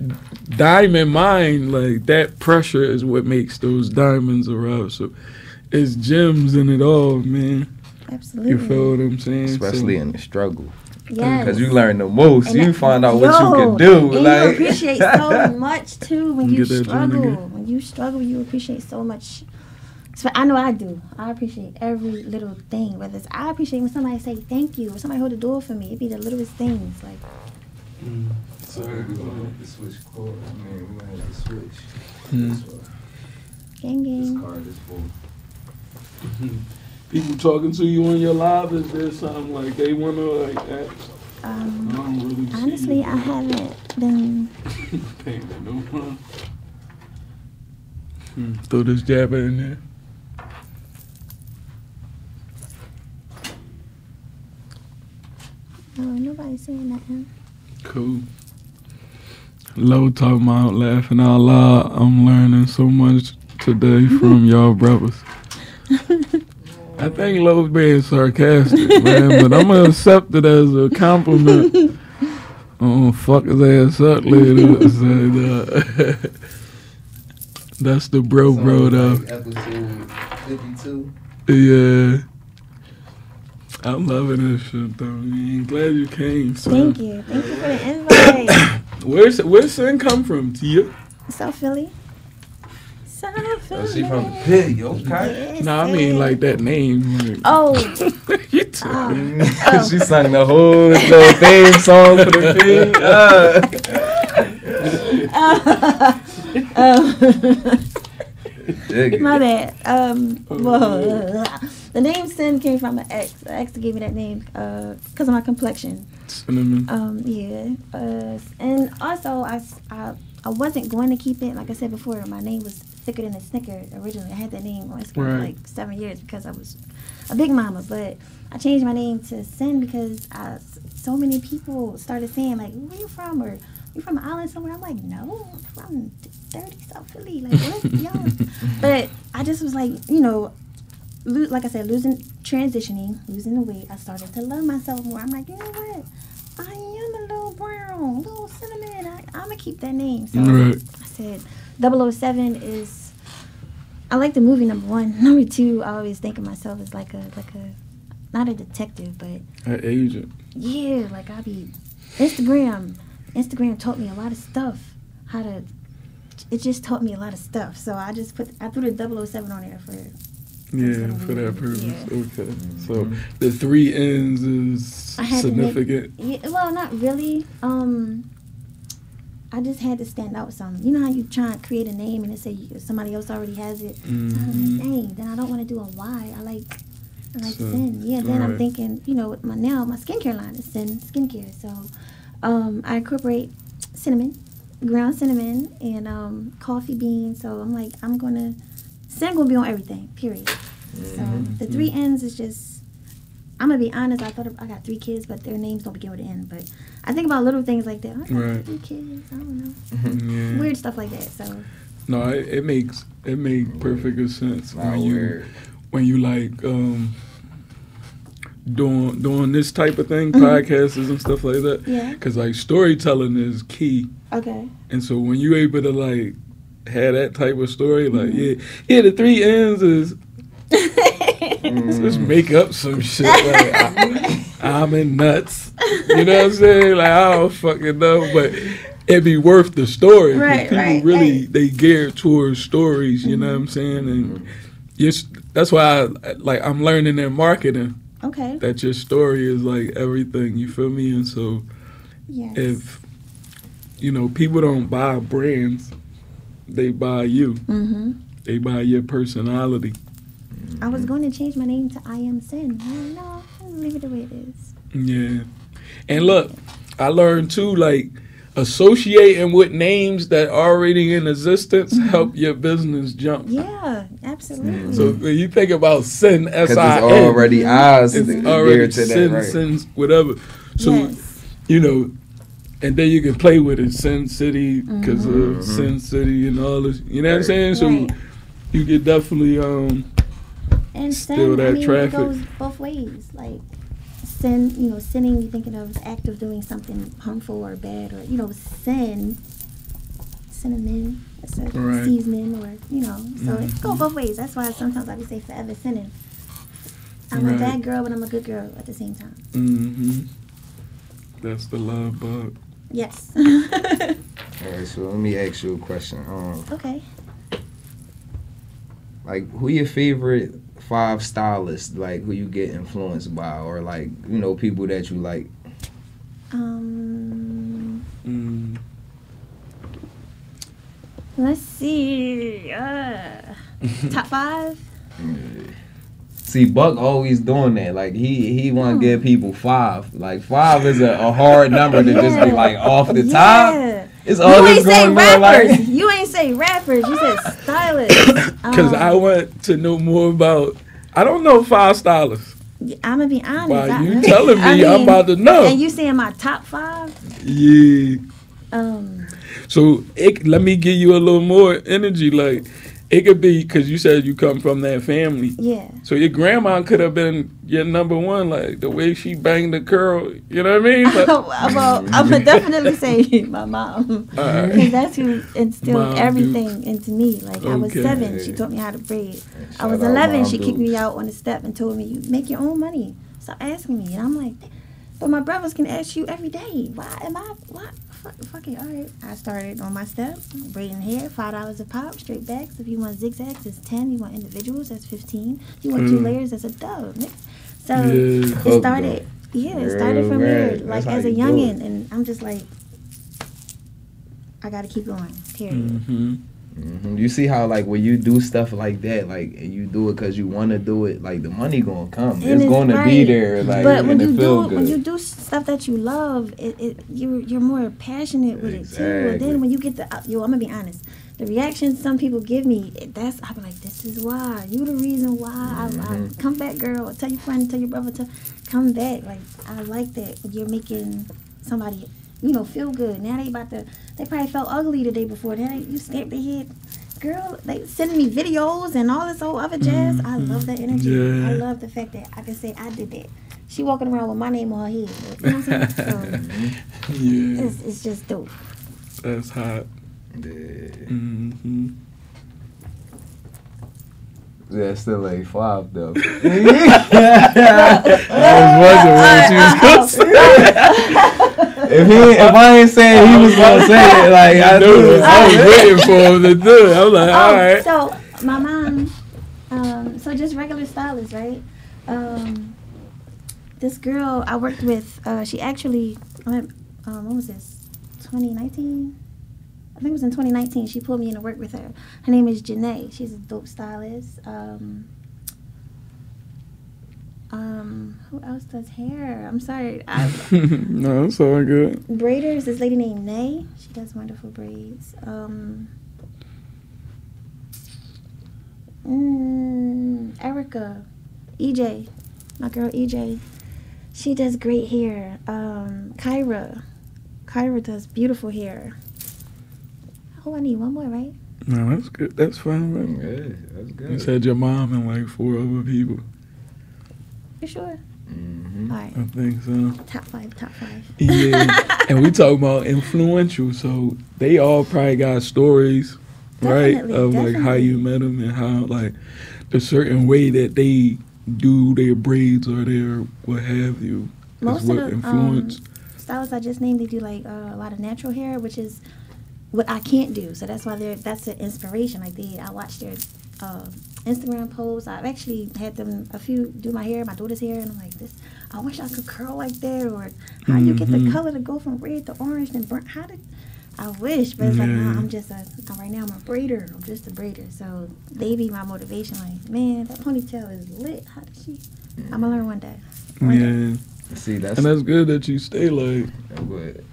diamond mine, like that pressure is what makes those diamonds arrive. So it's gems in it all, man. Absolutely. You feel what I'm saying? Especially in the struggle. Yes. Because you learn the most. And You that- find out what you can do. And like you appreciate so much too when you Get that joint struggle. again. When you struggle, you appreciate so much. So I know I do. I appreciate every little thing. Whether it's I appreciate when somebody say thank you or somebody hold the door for me. It be the littlest things. Like Sorry. We're gonna have to switch cord. I mean, we're gonna have to switch. gang This gang. card is full. People talking to you on your live, is there something like they want to like ask? I don't really see Honestly, you. I haven't been. Paying that no mind. Throw this jabber in there. No, nobody's saying nothing. Cool. Low talking about laughing out loud. I'm learning so much today from y'all brothers. I think Lowe's being sarcastic, man, but I'm gonna accept it as a compliment. Oh, fuck his ass up later. That's the bro though. Like episode 52. Yeah. I'm loving this shit though, man. Glad you came, son. Thank you. Thank you for the invite. Where's Sin come from, Tia? South Philly. South Philly. Oh, she from the pit, yo. Okay. Yes, No, I mean like that name. Like, Oh. you talking? She sang the whole little theme song for the pig. My bad. Well, the name Sin came from an ex. An ex gave me that name because of my complexion. Cinnamon. Yeah. And also, I wasn't going to keep it. Like I said before, my name was thicker than a Snicker originally. I had that name on Instagram for like 7 years because I was a big mama. But I changed my name to Sin because so many people started saying, like, where you from? Or you from an island somewhere? I'm like, no, I'm from dirty South Philly. Like, what? Y'all? But I just was like, you know, like I said, transitioning, losing the weight, I started to love myself more. I'm like, you know what? I am a little brown, little cinnamon. I'm gonna keep that name. So Right. I said 007 is. I like the movie, number one. Number two, I always think of myself as like a not a detective, but An agent. yeah, like I be Instagram taught me a lot of stuff. It just taught me a lot of stuff. So I threw the 007 on there for Yeah, for that purpose. Yeah. Okay. So the 3 N's is I had significant. to make, yeah, well, not really. I just had to stand out some. You know how you try and create a name and it say somebody else already has it? Mm-hmm. Dang, then I don't want to do a Y. I like So, Sin. Yeah, then I'm right. thinking, you know, with my skincare line is Sin Skincare. So I incorporate cinnamon, ground cinnamon, and coffee beans. So I'm like, Sin gonna be on everything, period. So the 3 N's is just, I'm gonna be honest, I got 3 kids, but their names don't begin with an N. But I think about little things like that. I got Right. 3 kids, I don't know. Yeah. Weird stuff like that. So No, it makes perfect sense Not weird. when you like doing this type of thing, podcasts and stuff like that. Yeah. Because like storytelling is key, okay. and so when you able to like have that type of story, like yeah, the 3 N's is just make up some shit. Like I'm in nuts. You know what I'm saying? Like I don't fucking know, but it'd be worth the story. 'Cause Right, people right, really right. they gear towards stories. You know what I'm saying? And that's why I'm learning in marketing Okay. that your story is like everything. You feel me? And so Yes. if people don't buy brands, they buy you. Mm-hmm. They buy your personality. I was going to change my name to I Am Sin. No, I'm gonna leave it the way it is. Yeah. And look, I learned too, like, associating with names that already in existence help your business jump. Yeah, absolutely. So when you think about Sin, Because it's S-I-N, already ours. it's Geared already to that, Sin, right? Sins, whatever. So, yes. and then you can play with it, Sin City, because of Sin City and all this. You know what I'm saying? So Right. you could definitely, And still sin, that it traffic. goes both ways. Like sin, sinning, you're thinking of the act of doing something harmful or bad, or cinnamon, it's a Right. seasoning, or so it go both ways. That's why sometimes I would say forever sinning. I'm Right. a bad girl, but I'm a good girl at the same time. That's the love bug. Yes. All right, so let me ask you a question. Okay. Like, who your favorite 5 stylists? Like, who you get influenced by, or like, people that you like? Let's see. Top 5. See, Buck always doing that. Like, he want to give people 5. Like, 5 is a hard number to just be like off the top. It's You always ain't say going on rappers. like. You ain't say rappers. You said stylists. Because I want to know more about, I don't know 5 stylists. I'm gonna be honest. By you telling me, I'm about to know. And you saying my top 5? Yeah. Um. So let me give you a little more energy. Like, it could be, because you said you come from that family. Yeah. So your grandma could have been your number one, like the way she banged the curl. You know what I mean? Like, Well, I'm gonna definitely say my mom, because that's who instilled Mom, everything into me. Like I was Okay. 7, she taught me how to braid. I Shout was out 11, Mom, she kicked dude. me out on the step and told me, "You make your own money. Stop asking me." And I'm like, "But my brothers can ask you every day. Why am I? Why? Fuck it. All right." I started on my step, braiding hair, $5 a pop, straight backs. If you want zigzags, it's 10. You want individuals, that's 15. You want 2 layers, that's a dub. So Yeah. it started. Yeah, it started from Real here, rad. like That's how as a you do youngin', it. and I'm just like, I gotta keep going. Period. You see how, like, when you do stuff like that, like, and you do it because you want to do it, like, the money gonna come. And It's going to be right. there, like, But and when it you feel do good. when you do stuff that you love, you're more passionate with it too. And Exactly. then when you get I'm gonna be honest, the reaction some people give me, I be like, this is why. You the reason why. I come back, girl. Tell your friend, tell your brother, come back. Like, I like that you're making somebody, feel good. Now they probably felt ugly the day before. Then you snap their head. Girl, they sending me videos and all this whole other jazz. I love that energy. Yeah. I love the fact that I can say I did that. She walking around with my name on her head. You know what I'm saying? So Yeah. it's just dope. That's hot. Yeah. Mm-hmm. Yeah, still like 5 though. I was wondering what she was gonna say. If I ain't saying he was gonna say it, like I knew it. I was waiting for him to do it. I'm like, all right. So my mom, so just regular stylist, right? This girl I worked with, she actually, when was this? 2019. I think it was in 2019. She pulled me in to work with her. Her name is Janae. She's a dope stylist. Who else does hair? I'm sorry. No, it's all good. Braiders. This lady named Nay. She does wonderful braids. Erica, EJ, my girl EJ. She does great hair. Kyra does beautiful hair. Oh, I need one more, right? No, that's good. That's fine, right? Yeah, that's good. You said your mom and like 4 other people. You sure? Mm-hmm. All right. I think so. Top five. Yeah, and we talk about influential, so they all probably got stories, right? Definitely, Of like how you met them and how like the certain way that they do their braids or their what have you. Most is what of the influence. stylists I just named, they do like a lot of natural hair, which is what I can't do. So that's why that's an inspiration. Like I watched their Instagram posts. I've actually had them a few do my hair, my daughter's hair, and I'm like, I wish I could curl like that, or how you get the color to go from red to orange and burnt. I wish, but it's like, nah, right now I'm a braider. I'm just a braider. So they be my motivation. Like, man, that ponytail is lit. How did she? I'm gonna learn one day. One day. See, and that's good that you stay like. But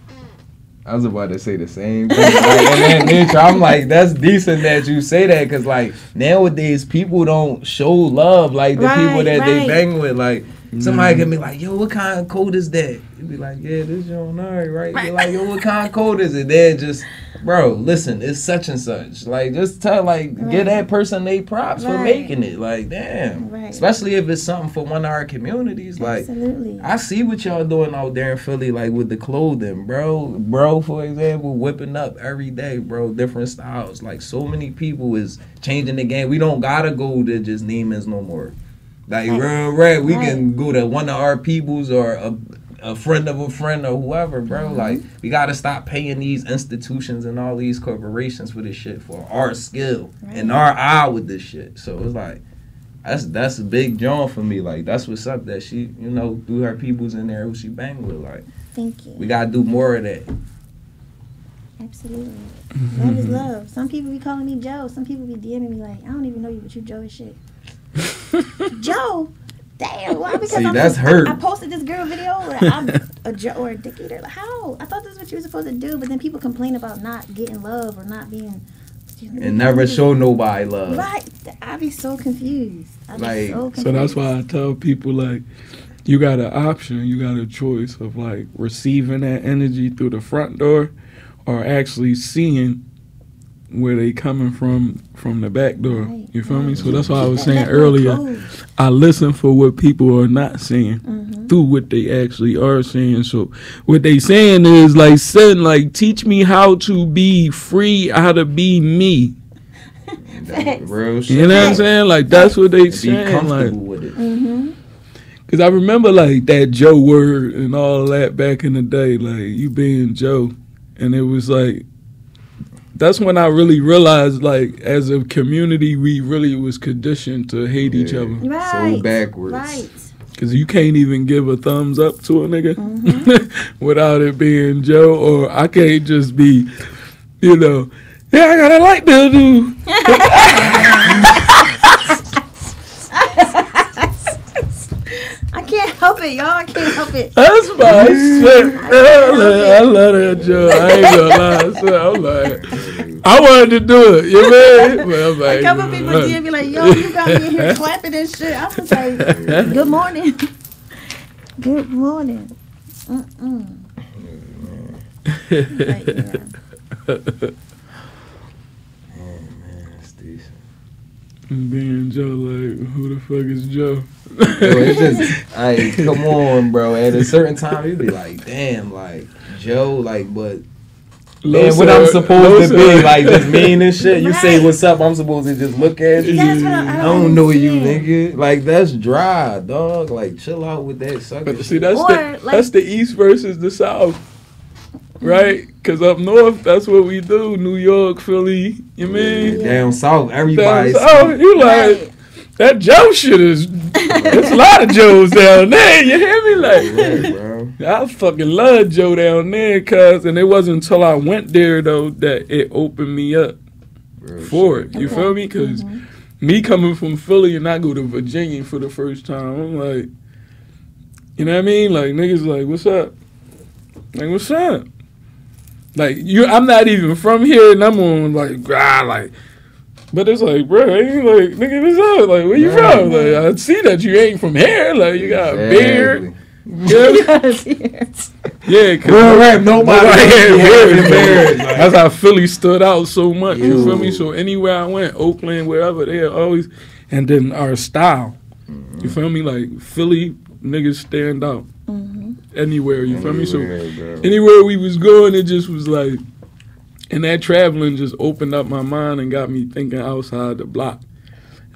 I was about to say the same thing. Like, in that nature, I'm like, that's decent that you say that, because like nowadays people don't show love like the people that they bang with. Like somebody can be like, yo, what kind of coat is that? You be like, yeah, this John Nari, right? You're like, yo, what kind of coat is it? Then just, bro, listen, it's such and such. Like, just tell, like, give that person they props for making it. Like, damn. Right. Especially if it's something for one of our communities. Like, absolutely. I see what y'all doing out there in Philly, like, with the clothing, bro. Bro, for example, whipping up every day, bro, different styles. Like, so many people is changing the game. We don't gotta go to just Neiman's no more. Like, real rap, we can go to one of our peoples or a friend of a friend or whoever, bro. Mm-hmm. Like, we gotta stop paying these institutions and all these corporations for this shit, for our skill and our eye with this shit. So it's like, that's a big job for me. Like, that's what's up that she, you know, through her peoples in there who she bang with. Like, thank you. We gotta do more of that. Absolutely. Love is love. Some people be calling me Joe. Some people be DMing me like, I don't even know you, but you Joe as shit. Joe? Damn, why? Because see, that's hurt. I posted this girl video where I'm a Joe or a dick eater. Like, how? I thought this is what you were supposed to do, but then people complain about not getting love or not being. And never show nobody love. Right. I be so confused. So that's why I tell people, like, you got an option, you got a choice of, like, receiving that energy through the front door or actually seeing where they coming from the back door. Right, you feel me? So that's why I was saying earlier, I listen for what people are not saying through what they actually are saying. So what they saying is like, son, like, teach me how to be free, how to be me. Real shit. You know what I'm saying? Like, that's what they saying. Be comfortable like, with it. Cause I remember like that Joe word and all that back in the day, like you being Joe, and it was like, that's when I really realized, like, as a community, we really was conditioned to hate each other. Right. So backwards. Right. Because you can't even give a thumbs up to a nigga without it being Joe, or I can't just be, you know, yeah, I got a light bill, dude. I can't help it, y'all. I can't help it. That's my shit. I love that joke. I ain't gonna lie. So I'm like, I wanted to do it. You know? But I'm like, a couple people did be like, yo, you got me in here clapping and shit. I was like, good morning. Good morning. Being Joe, like, who the fuck is Joe? It's just, like, come on, bro. At a certain time, you'd be like, damn, like, Joe, like, but Man, what I'm supposed to be, like, just mean and shit. You say what's up, I'm supposed to just look at you. That's what I don't know you, nigga. Like, that's dry, dog. Like, chill out with that sucker. But see, that's the East versus the South, right? Because up north, that's what we do. New York, Philly, you mean? Down south, everybody's. Oh, you like that Joe shit is. There's a lot of Joes down there. You hear me? Like, bro. I fucking love Joe down there, and it wasn't until I went there though that it opened me up for it. You feel me? Because me coming from Philly and I go to Virginia for the first time, I'm like, you know what I mean? Like niggas like, what's up? Like, what's up? Like I'm not even from here, and I'm on like. But it's like, bro, ain't like, nigga, what's up? Like, where you from? Like, I see that you ain't from here. Like, you got a beard. Yeah, cause nobody had beard. That's how Philly stood out so much. You feel me? So anywhere I went, Oakland, wherever, they always, and then our style. You feel me? Like Philly niggas stand out anywhere. You feel me? So anywhere we was going, it just was like. And that traveling just opened up my mind and got me thinking outside the block.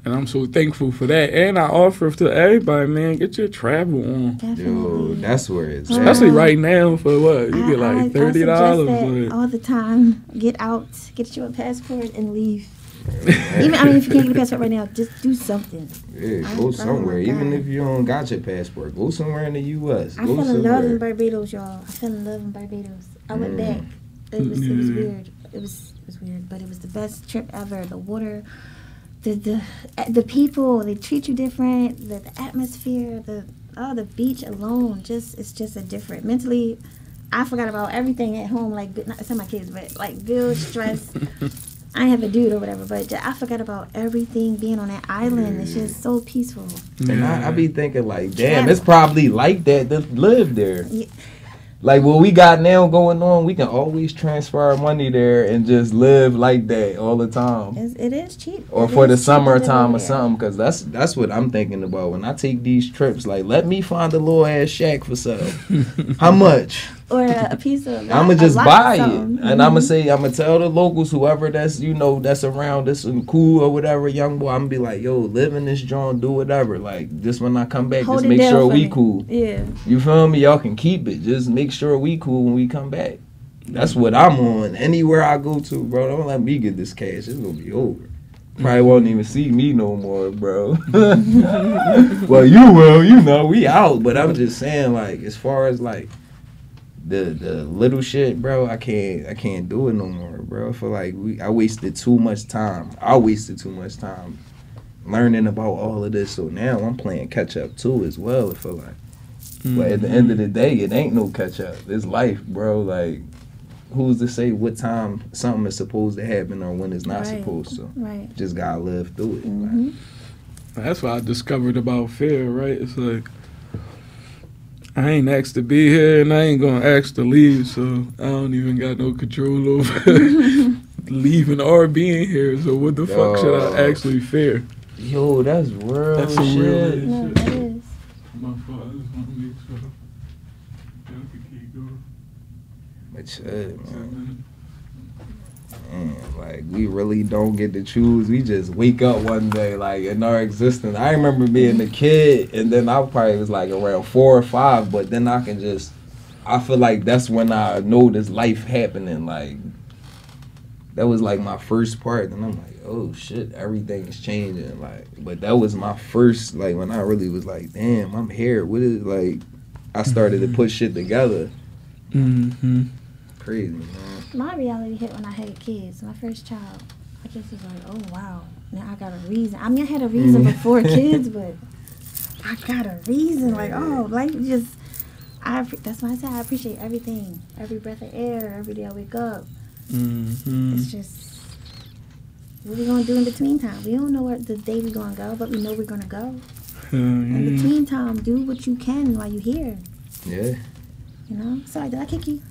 And I'm so thankful for that. And I offer to everybody, man, get your travel on. Definitely. Yo, that's where it's at. Especially right now for what? You get like $30. Like, all the time. Get out, get you a passport and leave. Even if you can't get a passport right now, just do something. Yeah, go somewhere. Even if you don't got your passport, go somewhere in the U.S. I fell in love in Barbados, y'all. I fell in love in Barbados. I went back. It was weird. It was weird, but it was the best trip ever. The water, the people, they treat you different. The atmosphere, the beach alone, it's just a different. Mentally, I forgot about everything at home. Like not to my kids, but like bills, stress. I didn't have a dude or whatever, but I forgot about everything being on that island. It's just so peaceful. And I be thinking like, damn, it's probably like that to live there. Yeah. Like what we got now going on, we can always transfer our money there and just live like that all the time. It is cheap. Or for the summertime or something, because that's what I'm thinking about when I take these trips. Like, let me find a little ass shack for sale. How much? Or a piece of. I'ma just buy it, and I'ma tell the locals, whoever that's that's around, that's cool or whatever, young boy. I'ma be like, yo, live in this joint, do whatever. Like, just when I come back, just make sure we cool. Yeah. You feel me? Y'all can keep it. Just make sure we cool when we come back. That's what I'm on. Anywhere I go to, bro, don't let me get this cash. It's gonna be over. Probably won't even see me no more, bro. Well, you will. We out. But I'm just saying, like, as far as like. The little shit, bro, I can't do it no more, bro. I feel like I wasted too much time. Learning about all of this. So now I'm playing catch up too as well. I feel like, but at the end of the day, it ain't no catch up. It's life, bro. Like, who's to say what time something is supposed to happen or when it's not supposed to? Right. Just gotta live through it. Mm-hmm. That's what I discovered about fear, right? It's like. I ain't asked to be here, and I ain't gonna ask to leave, so I don't even got no control over leaving or being here. So what the fuck should I actually fear? Yo, that's real. That's shit. Real no, shit. That is. My fault. I just want to make sure y'all can keep going. But shit, man. Man, like, we really don't get to choose. We just wake up one day, like, in our existence. I remember being a kid, and then I probably was, like, around 4 or 5, but then I feel like that's when I noticed life happening, like, that was, like, my first part, and I'm like, oh, shit, everything is changing, like, but that was my first, like, when I really was like, damn, I'm here, what is, like, I started to put shit together. Mm-hmm. Crazy, man. My reality hit when I had kids. My first child. I just was like, oh, wow. Now I got a reason. I mean, I had a reason before kids, but I got a reason. Like, oh, life just... that's why I said I appreciate everything. Every breath of air, every day I wake up. Mm-hmm. It's just... what we going to do in between time? We don't know where the day we're going to go, but we know we're going to go. In between time, do what you can while you're here. Yeah. You know? Sorry, did I kick you?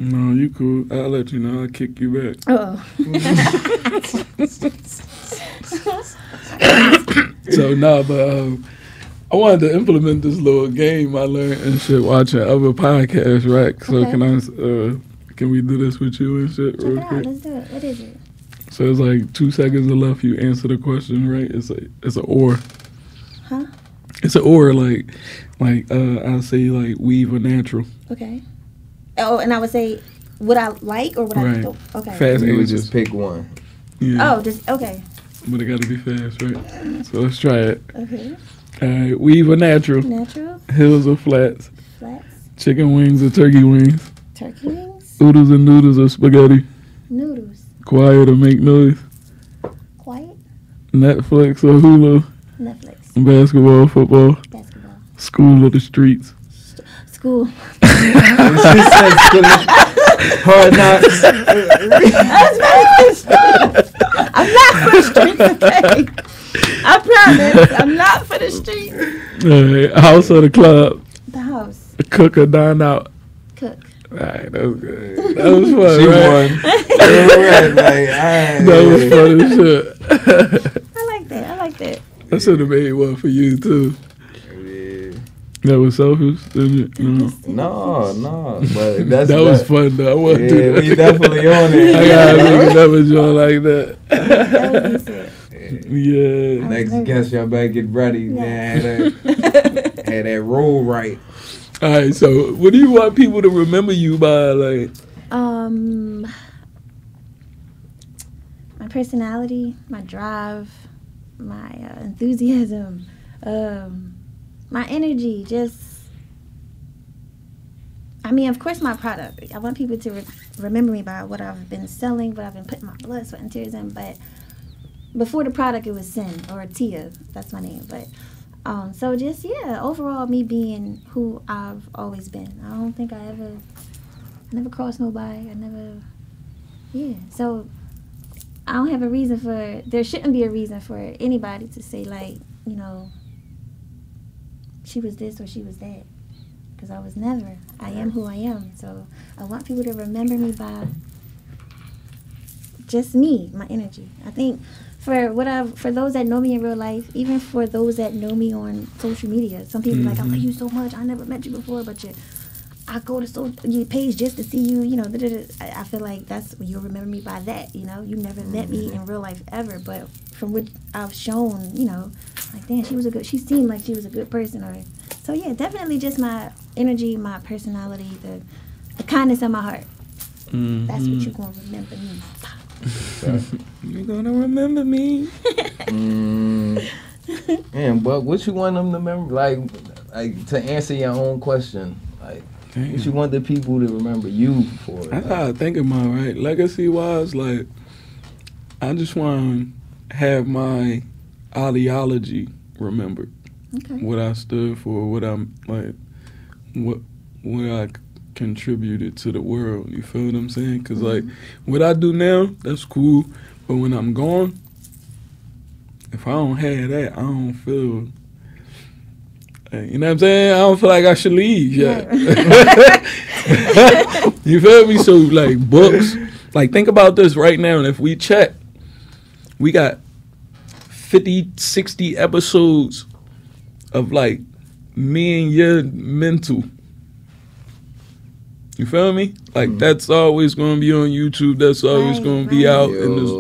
No, you cool. I'll let you know. I'll kick you back. Uh-oh. So, but I wanted to implement this little game I learned and shit watching other podcasts, right? So, Can we do this with you and shit Check real it out. quick? Let's do it. What is it? So it's like 2 seconds left. You answer the question, right? It's a or. Huh? It's an or, like I say like weave or natural. Okay. Oh, and I would say, would I like or would I? Right. Okay. Fast You would answers. just pick one. Yeah. Oh, just okay. But it got to be fast, right? So let's try it. Okay. All right. Weave or natural. Natural, Hills or flats. flats, Chicken wings or turkey wings. turkey wings, Oodles and noodles or spaghetti. noodles, Quiet or make noise. quiet, Netflix or Hulu. Netflix, Basketball, football. basketball, School or the streets. school. She said hard knocks. I'm not for the streets, okay? I promise. I'm not for the streets. All right. House or the club. The house. Cook or dine out. Cook. All right. That was good. That was fun, She right? won. Right, That was fun as shit. I like that. I like that. I should have made one for you, too. Yeah. That was selfish, didn't it? No. No, but that's That was fun, though. I want Yeah, to we definitely on it. I gotta make another joint like that. That was decent. Yeah. Next guest, y'all better get ready, man. Had that roll right. All right, so what do you want people to remember you by? Like, My personality, my drive, my enthusiasm, my energy. I mean, of course, my product. I want people to remember me by what I've been selling, what I've been putting my blood, sweat, and tears in. But before the product, it was Sin or Tia. That's my name. But so just overall, me being who I've always been. I don't think I never crossed nobody. So I don't have a reason for. There shouldn't be a reason for anybody to say like, she was this or she was that. Because I was never. I am who I am. So I want people to remember me by just me, my energy. I think for those that know me in real life, even for those that know me on social media, some people like, I love you so much. I never met you before, but I go to your page just to see you. I feel like you'll remember me by that. You never met me in real life ever, but from what I've shown, like, damn, she seemed like she was a good person. So yeah, definitely just my energy, my personality, the kindness of my heart. That's what you're gonna remember me. you're gonna remember me. Man, but what you want them to remember? Like to answer your own question. Like, what you want the people to remember you for? That's how I think of my right legacy wise. Like, I just want to have my ideology remembered. Okay. What I stood for, what I'm like, what I contributed to the world. You feel what I'm saying? Because like what I do now, that's cool. But when I'm gone, if I don't have that, I don't feel. You know what I'm saying? I don't feel like I should leave yet. You feel me? So like books, like think about this right now. And if we check, we got 50, 60 episodes of like me and your mental. You feel me? Like that's always gonna be on YouTube. That's always gonna be out in this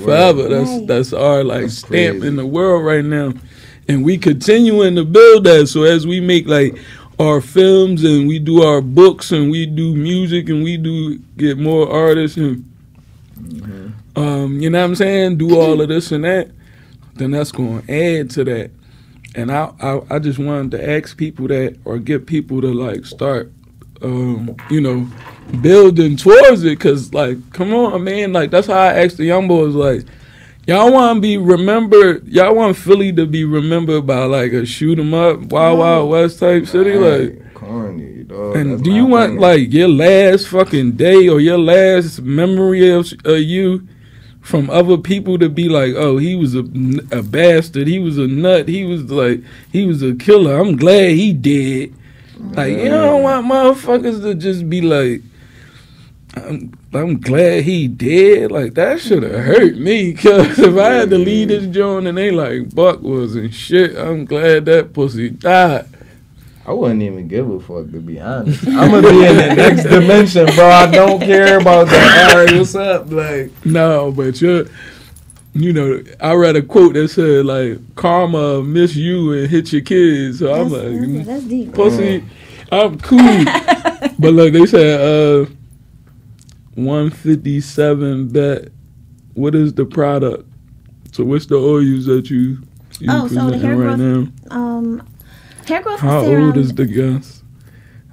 forever. That's our like stamp in the world right now. And we continuing to build that. So as we make like our films and we do our books and we do music and we do get more artists and you know what I'm saying, do all of this and that, then that's going to add to that. And I just wanted to ask people that, or get people to like start building towards it, because like, come on, man, like that's how I asked the young boys, like, y'all want to be remembered, y'all want Philly to be remembered by like a shoot 'em up Wild Wild West type city, like corny, dog. and do you want like your last fucking day or your last memory of you from other people to be like, oh, he was a bastard, he was a nut, he was a killer, I'm glad he dead. Like, you don't want motherfuckers to just be like, I'm glad he dead. Like, that should have hurt me. Because if I had to leave this joint and they like, Buck wasn't shit, I'm glad that pussy died. I wouldn't even give a fuck, to be honest. I'm gonna be in the next dimension, bro. I don't care about that. All right, what's up? Like, No, but you know, I read a quote that said like karma miss you and hit your kids. So I'm like, that's deep. pussy, I'm cool. But look, they said 157 bet. What is the product? So what's the oils that you so the hair right growth, now? Hair growth How serum. old is the guest?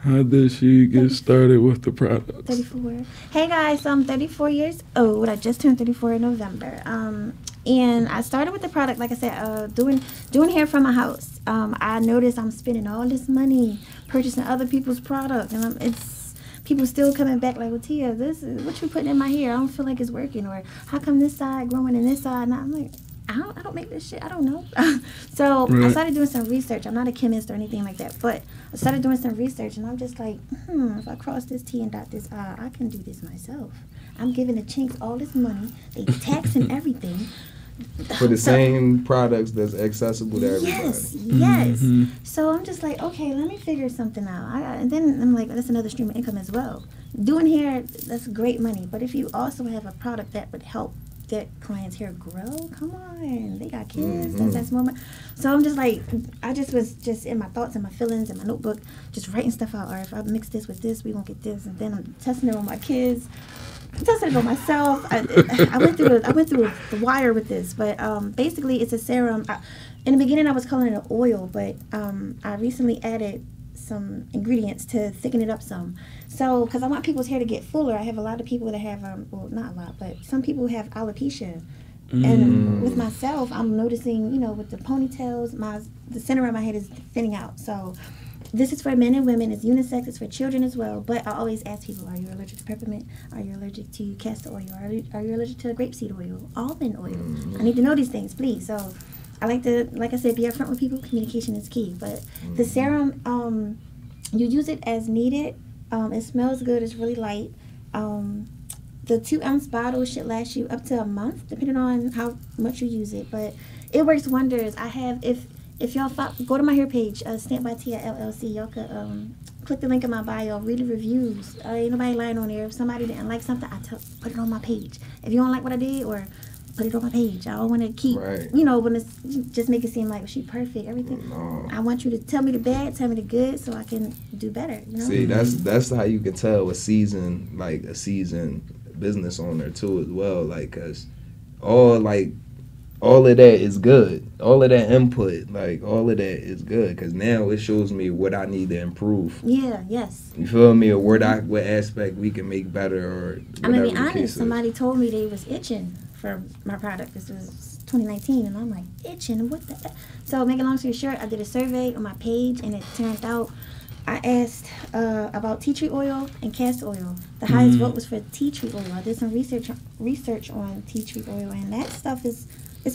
How did she get started with the products? 34. Hey guys, so I'm 34 years old. I just turned 34 in November. And I started with the product, like I said, doing hair from my house. I noticed I'm spending all this money purchasing other people's products, and it's people still coming back like, well, Tia, this is what you putting in my hair. I don't feel like it's working, or how come this side growing and this side? And I'm like, I don't make this shit. I don't know. So I started doing some research. I'm not a chemist or anything like that, but I started doing some research, and I'm just like, if I cross this T and dot this I, I can do this myself. I'm giving the chinks all this money. They taxing everything. for the same products that's accessible to everybody. Yes, yes. So I'm just like, okay, let me figure something out. And then I'm like, that's another stream of income as well. Doing hair, that's great money. But if you also have a product that would help that client's hair grow, come on, they got kids. That's moment. So I'm just like, I just was just in my thoughts and my feelings and my notebook, just writing stuff out. Or if I mix this with this, we gonna get this. And then I'm testing it on my kids. I'm testing it on myself. I went through the wire with this, but basically it's a serum. In the beginning I was calling it an oil, but I recently added some ingredients to thicken it up some. So, because I want people's hair to get fuller, I have a lot of people that have, well, not a lot, but some people have alopecia. And with myself, I'm noticing, you know, with the ponytails, the center of my head is thinning out. So, this is for men and women. It's unisex. It's for children as well. But I always ask people, are you allergic to peppermint? Are you allergic to castor oil? Are you allergic to grapeseed oil? Almond oil? I need to know these things, please. So, I like to, like I said, be upfront with people. Communication is key. But the serum, you use it as needed. It smells good. It's really light. The 2-ounce bottle should last you up to a month, depending on how much you use it. But it works wonders. I have, if y'all go to my hair page, Stamped by Tia LLC, y'all could click the link in my bio, read the reviews. Ain't nobody lying on there. If somebody didn't like something, put it on my page. If you don't like what I did, or put it on my page. I don't want to keep, you know, when it's just make it seem like she's perfect, everything. No. I want you to tell me the bad, tell me the good, so I can do better. You know? See, that's how you can tell a seasoned business owner too as well. Like, cause all of that is good. All of that input, like all of that is good. Cause now it shows me what I need to improve. Yeah. Yes. You feel me? Or what aspect we can make better, or I'm gonna be honest. Somebody told me they was itching for my product. This was 2019, and I'm like, itching? What the? So, make a long story short, I did a survey on my page, and it turned out I asked about tea tree oil and castor oil. The highest vote was for tea tree oil. I did some research on tea tree oil, and that stuff is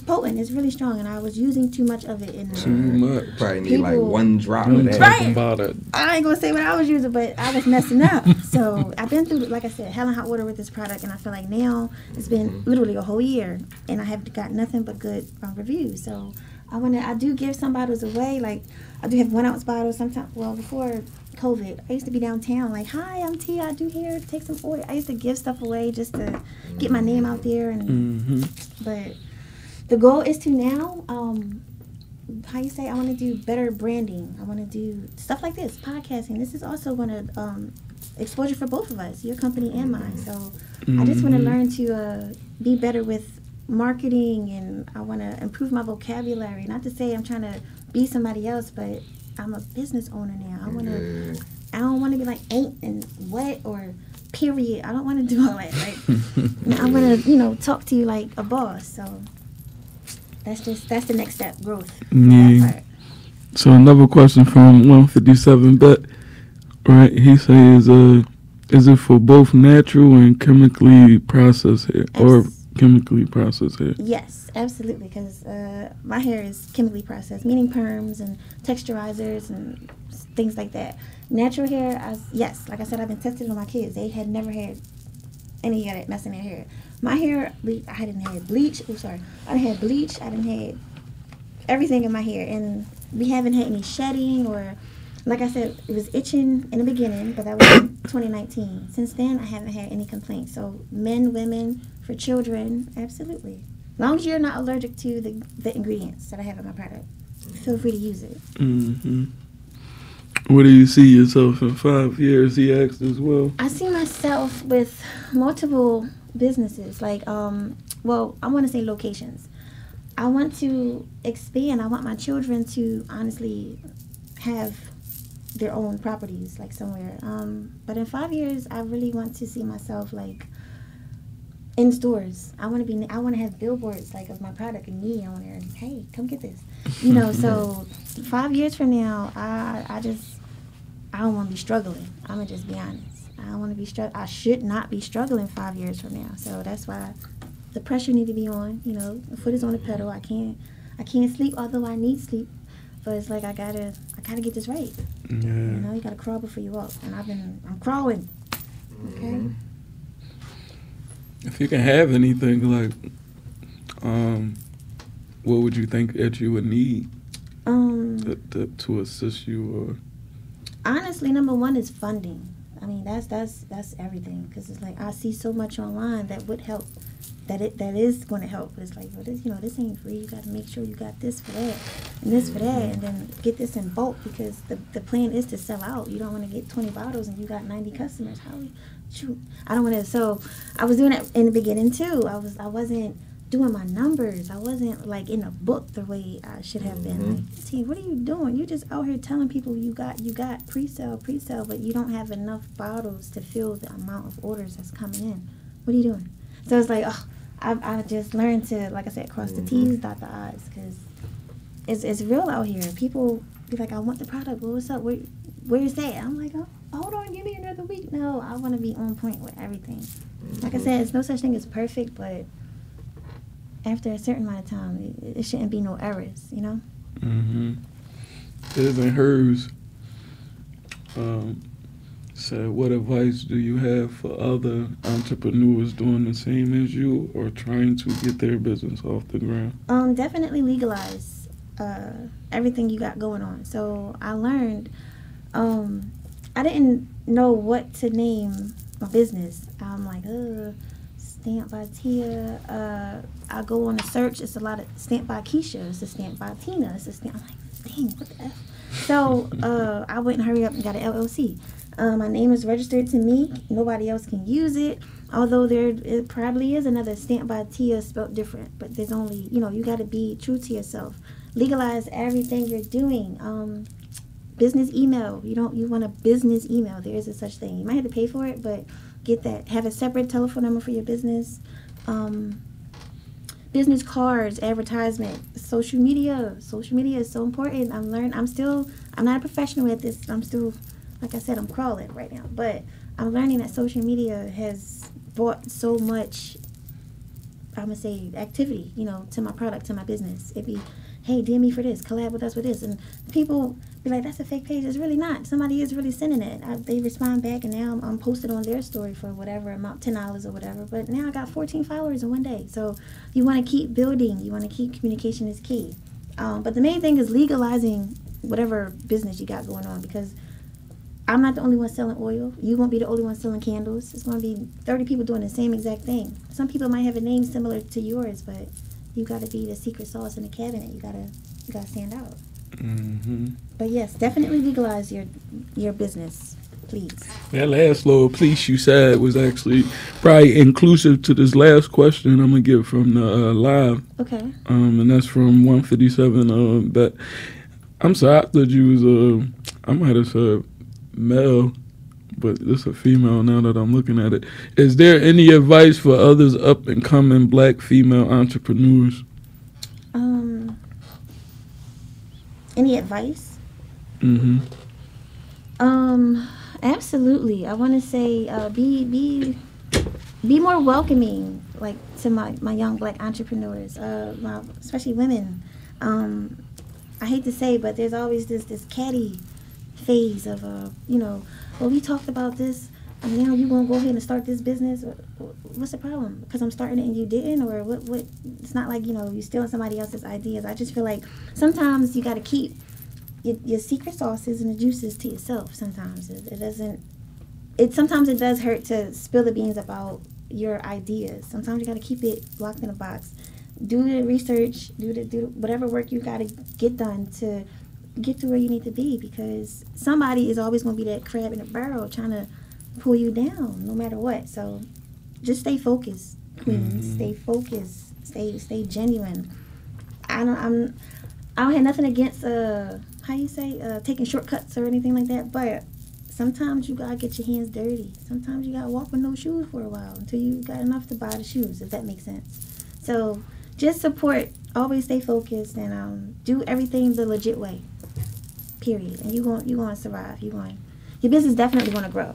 potent. It's really strong, and I was using too much of it. Too much. Probably need like one drop of that. Talking about it. I ain't gonna say what I was using, but I was messing up. So I've been through, like I said, hell and hot water with this product, and I feel like now it's been literally a whole year, and I have got nothing but good reviews. So I do give some bottles away. Like I do have 1-ounce bottles sometimes. Well, before COVID, I used to be downtown like, hi, I'm Tia, I do hair, take some oil. I used to give stuff away just to get my name out there, and but the goal is to now, how you say, I want to do better branding. I want to do stuff like this, podcasting. This is also going to exposure for both of us, your company and mine. So I just want to learn to be better with marketing, and I want to improve my vocabulary. Not to say I'm trying to be somebody else, but I'm a business owner now. I don't want to be like ain't and what or period. I don't want to do all that. Like I want to, talk to you like a boss. So that's the next step, growth. Yeah. So another question from 157 bet, right? He says, is it for both natural and chemically processed hair, or chemically processed hair? Yes, absolutely, because my hair is chemically processed, meaning perms and texturizers and things like that. Natural hair, yes, like I said, I've been testing on my kids. They had never had any of that mess in their hair. My hair, I didn't have bleach. Oh, sorry. I didn't have bleach. I didn't have everything in my hair, and we haven't had any shedding, or like I said, it was itching in the beginning, but that was in 2019. Since then, I haven't had any complaints. So men, women, for children, absolutely. As long as you're not allergic to the ingredients that I have in my product, feel free to use it. Mm-hmm. Where do you see yourself in 5 years? He asked as well. I see myself with multiple businesses, like, well, I want to say locations. I want to expand. I want my children to honestly have their own properties, like somewhere. But in 5 years, I really want to see myself like in stores. I want to have billboards like of my product and me on there. And, hey, come get this. You know. So 5 years from now, I don't want to be struggling. I'm gonna just be honest. I don't want to be I should not be struggling 5 years from now. So that's why the pressure need to be on. You know, the foot is on the pedal. I can't sleep, although I need sleep. But it's like I gotta get this right. Yeah. You know, you gotta crawl before you walk, and I'm crawling. Okay. If you can have anything, like, what would you think that you would need to assist you? Or honestly, number one is funding. I mean, that's everything, because it's like I see so much online that would help. That is going to help. But it's like, well, this ain't free. You got to make sure you got this for that and this for that, and then get this in bulk, because the plan is to sell out. You don't want to get 20 bottles and you got 90 customers. I don't want to. So I was doing that in the beginning too. I wasn't doing my numbers. I wasn't like in a book the way I should have been. Like, see, what are you doing? You just out here telling people you got pre-sale, but you don't have enough bottles to fill the amount of orders that's coming in. What are you doing? So it's like, I just learned to, like I said, cross the T's, dot the I's, because it's real out here. People be like, I want the product. Well, what's up? Where's that? I'm like, oh, hold on, give me another week. No, I want to be on point with everything. Like I said, it's no such thing as perfect, but after a certain amount of time, it shouldn't be no errors, you know? Mm-hmm. His and hers said, what advice do you have for other entrepreneurs doing the same as you or trying to get their business off the ground? Definitely legalize everything you got going on. So I learned, I didn't know what to name my business. I'm like, Stamp by Tia. I go on a search. It's a lot of Stamp by Keisha. It's a Stamp by Tina. It's a Stamp. I'm like, dang, what the F? So I went and hurry up and got an LLC. My name is registered to me. Nobody else can use it. Although it probably is another Stamp by Tia spelled different. But there's only, you got to be true to yourself. Legalize everything you're doing. Business email. You want a business email. There is a such thing. You might have to pay for it, but get that. Have a separate telephone number for your business. Business cards, advertisement, social media. Social media is so important. I'm not a professional at this. I'm still, like I said, I'm crawling right now. But I'm learning that social media has brought so much, I'm going to say, activity, to my product, to my business. It'd be, hey, DM me for this, collab with us with this. And people be like, that's a fake page. It's really not. Somebody is really sending it. They respond back, and now I'm posted on their story for whatever amount, $10 or whatever. But now I got 14 followers in one day. So you want to keep building. You want to keep communication is key. But the main thing is legalizing whatever business you got going on, because I'm not the only one selling oil. You won't be the only one selling candles. It's going to be 30 people doing the same exact thing. Some people might have a name similar to yours, but you got to be the secret sauce in the cabinet. You gotta stand out. Mm-hmm. But yes, definitely legalize your business, please. That last little piece you said was actually probably inclusive to this last question I'm gonna get from the live. Okay. And that's from 157. But I'm sorry, I thought you was I might have said male, but it's a female now that I'm looking at it. Is there any advice for others up and coming black female entrepreneurs? Any advice? Mm-hmm. Absolutely. I want to say be more welcoming, like, to my young black entrepreneurs, especially women. I hate to say, but there's always this catty phase of well, we talked about this, and now you want to go ahead and start this business. What's the problem? Because I'm starting it and you didn't, or what? It's not like you're stealing somebody else's ideas. I just feel like sometimes you got to keep your secret sauces and the juices to yourself. Sometimes it doesn't. Sometimes it does hurt to spill the beans about your ideas. Sometimes you got to keep it locked in a box. Do the research. Do whatever work you got to get done to get to where you need to be, because somebody is always going to be that crab in the barrel trying to pull you down no matter what. So just stay focused, queens. Stay focused. Stay genuine. I don't have nothing against taking shortcuts or anything like that, but sometimes you gotta get your hands dirty. Sometimes you gotta walk with no shoes for a while until you got enough to buy the shoes, if that makes sense. So just support, always stay focused, and do everything the legit way. Period. And you gonna survive. Your business definitely gonna grow.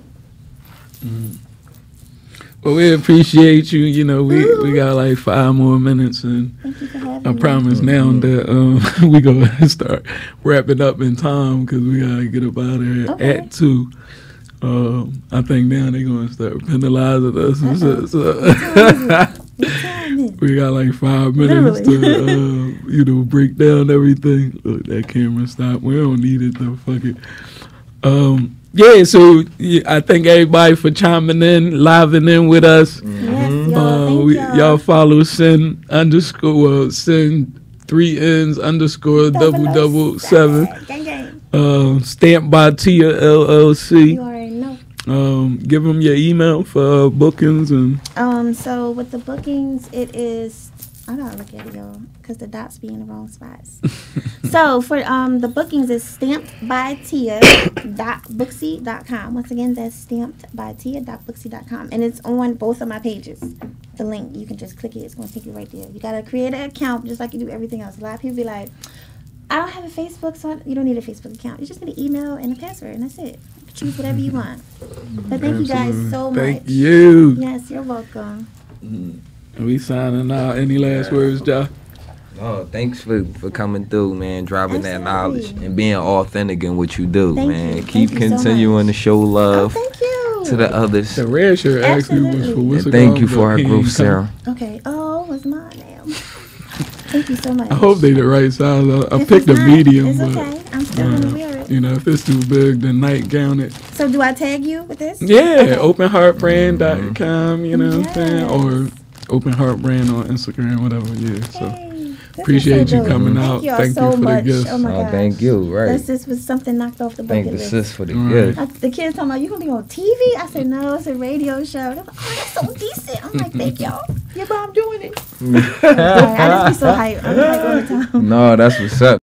Well, we appreciate you. You know, we got like 5 more minutes, and Thank you for having I me. promise now that we gonna start wrapping up in time, because we gotta get up out of here at 2. I think now they're gonna start penalizing us. What time is it? We got like 5 minutes to break down everything. Look, that camera stopped. We don't need it though. Fuck it. Yeah, so I thank everybody for chiming in, living in with us. Yes, y'all. Thank y'all. Y'all follow Sin 3 N's _ 007. Gang, gang. Stamped by Tia LLC. You already know. Give them your email for bookings and. So with the bookings, it is. I gotta look at it, y'all, because the dots be in the wrong spots. So for the bookings is stampedbytia.booksy.com. Once again, that's stampedbytia.booksy.com, and it's on both of my pages. The link, you can just click it. It's gonna take you right there. You gotta create an account just like you do everything else. A lot of people be like, I don't have a Facebook, so you don't need a Facebook account. You just need an email and a password, and that's it. You can choose whatever you want. But thank you guys so much. Thank you. Yes, you're welcome. We signing out. Any last words, Ja? Oh, thanks for coming through, man, dropping that knowledge Absolutely. and being authentic in what you do, Thank man. you. Keep Thank you so continuing much. to show love Thank you. to the others. The red shirt actually was for Absolutely. what's And it thank called? you for our But he growth ain't come. serum. Okay. Oh, it's mine now. Thank you so much. I hope they the right size. I If picked it's a not, medium, It's but okay. I'm still gonna wear it. you know, if it's too big, then nightgown it. So do I tag you with this? Yeah, Okay. openheartbrand.com, you know what I'm saying? Yes. Or openheartbrand on Instagram, whatever, yeah. So Hey, this appreciate was so you dope. coming Thank out. y'all Thank so you for much. the gifts. Oh my Oh, gosh. thank you, right. This was something knocked off the Thank bucket the list. sis for the Right. gift. The kids talking about, you gonna be on TV? I said, no, it's a radio show. They're like, oh, that's so decent. I'm like, thank y'all. Yeah, but I'm doing it. I'm sorry. I just be so hyped. I'm hyped all the time. No, that's what's up.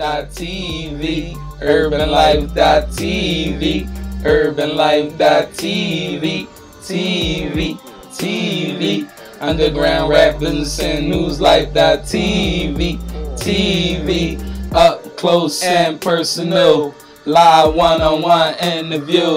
UrbanLife.tv, UrbanLife.tv, UrbanLife.tv, TV, Underground Rap Business and Newslife.tv, TV, up close and personal, live one-on-one interview.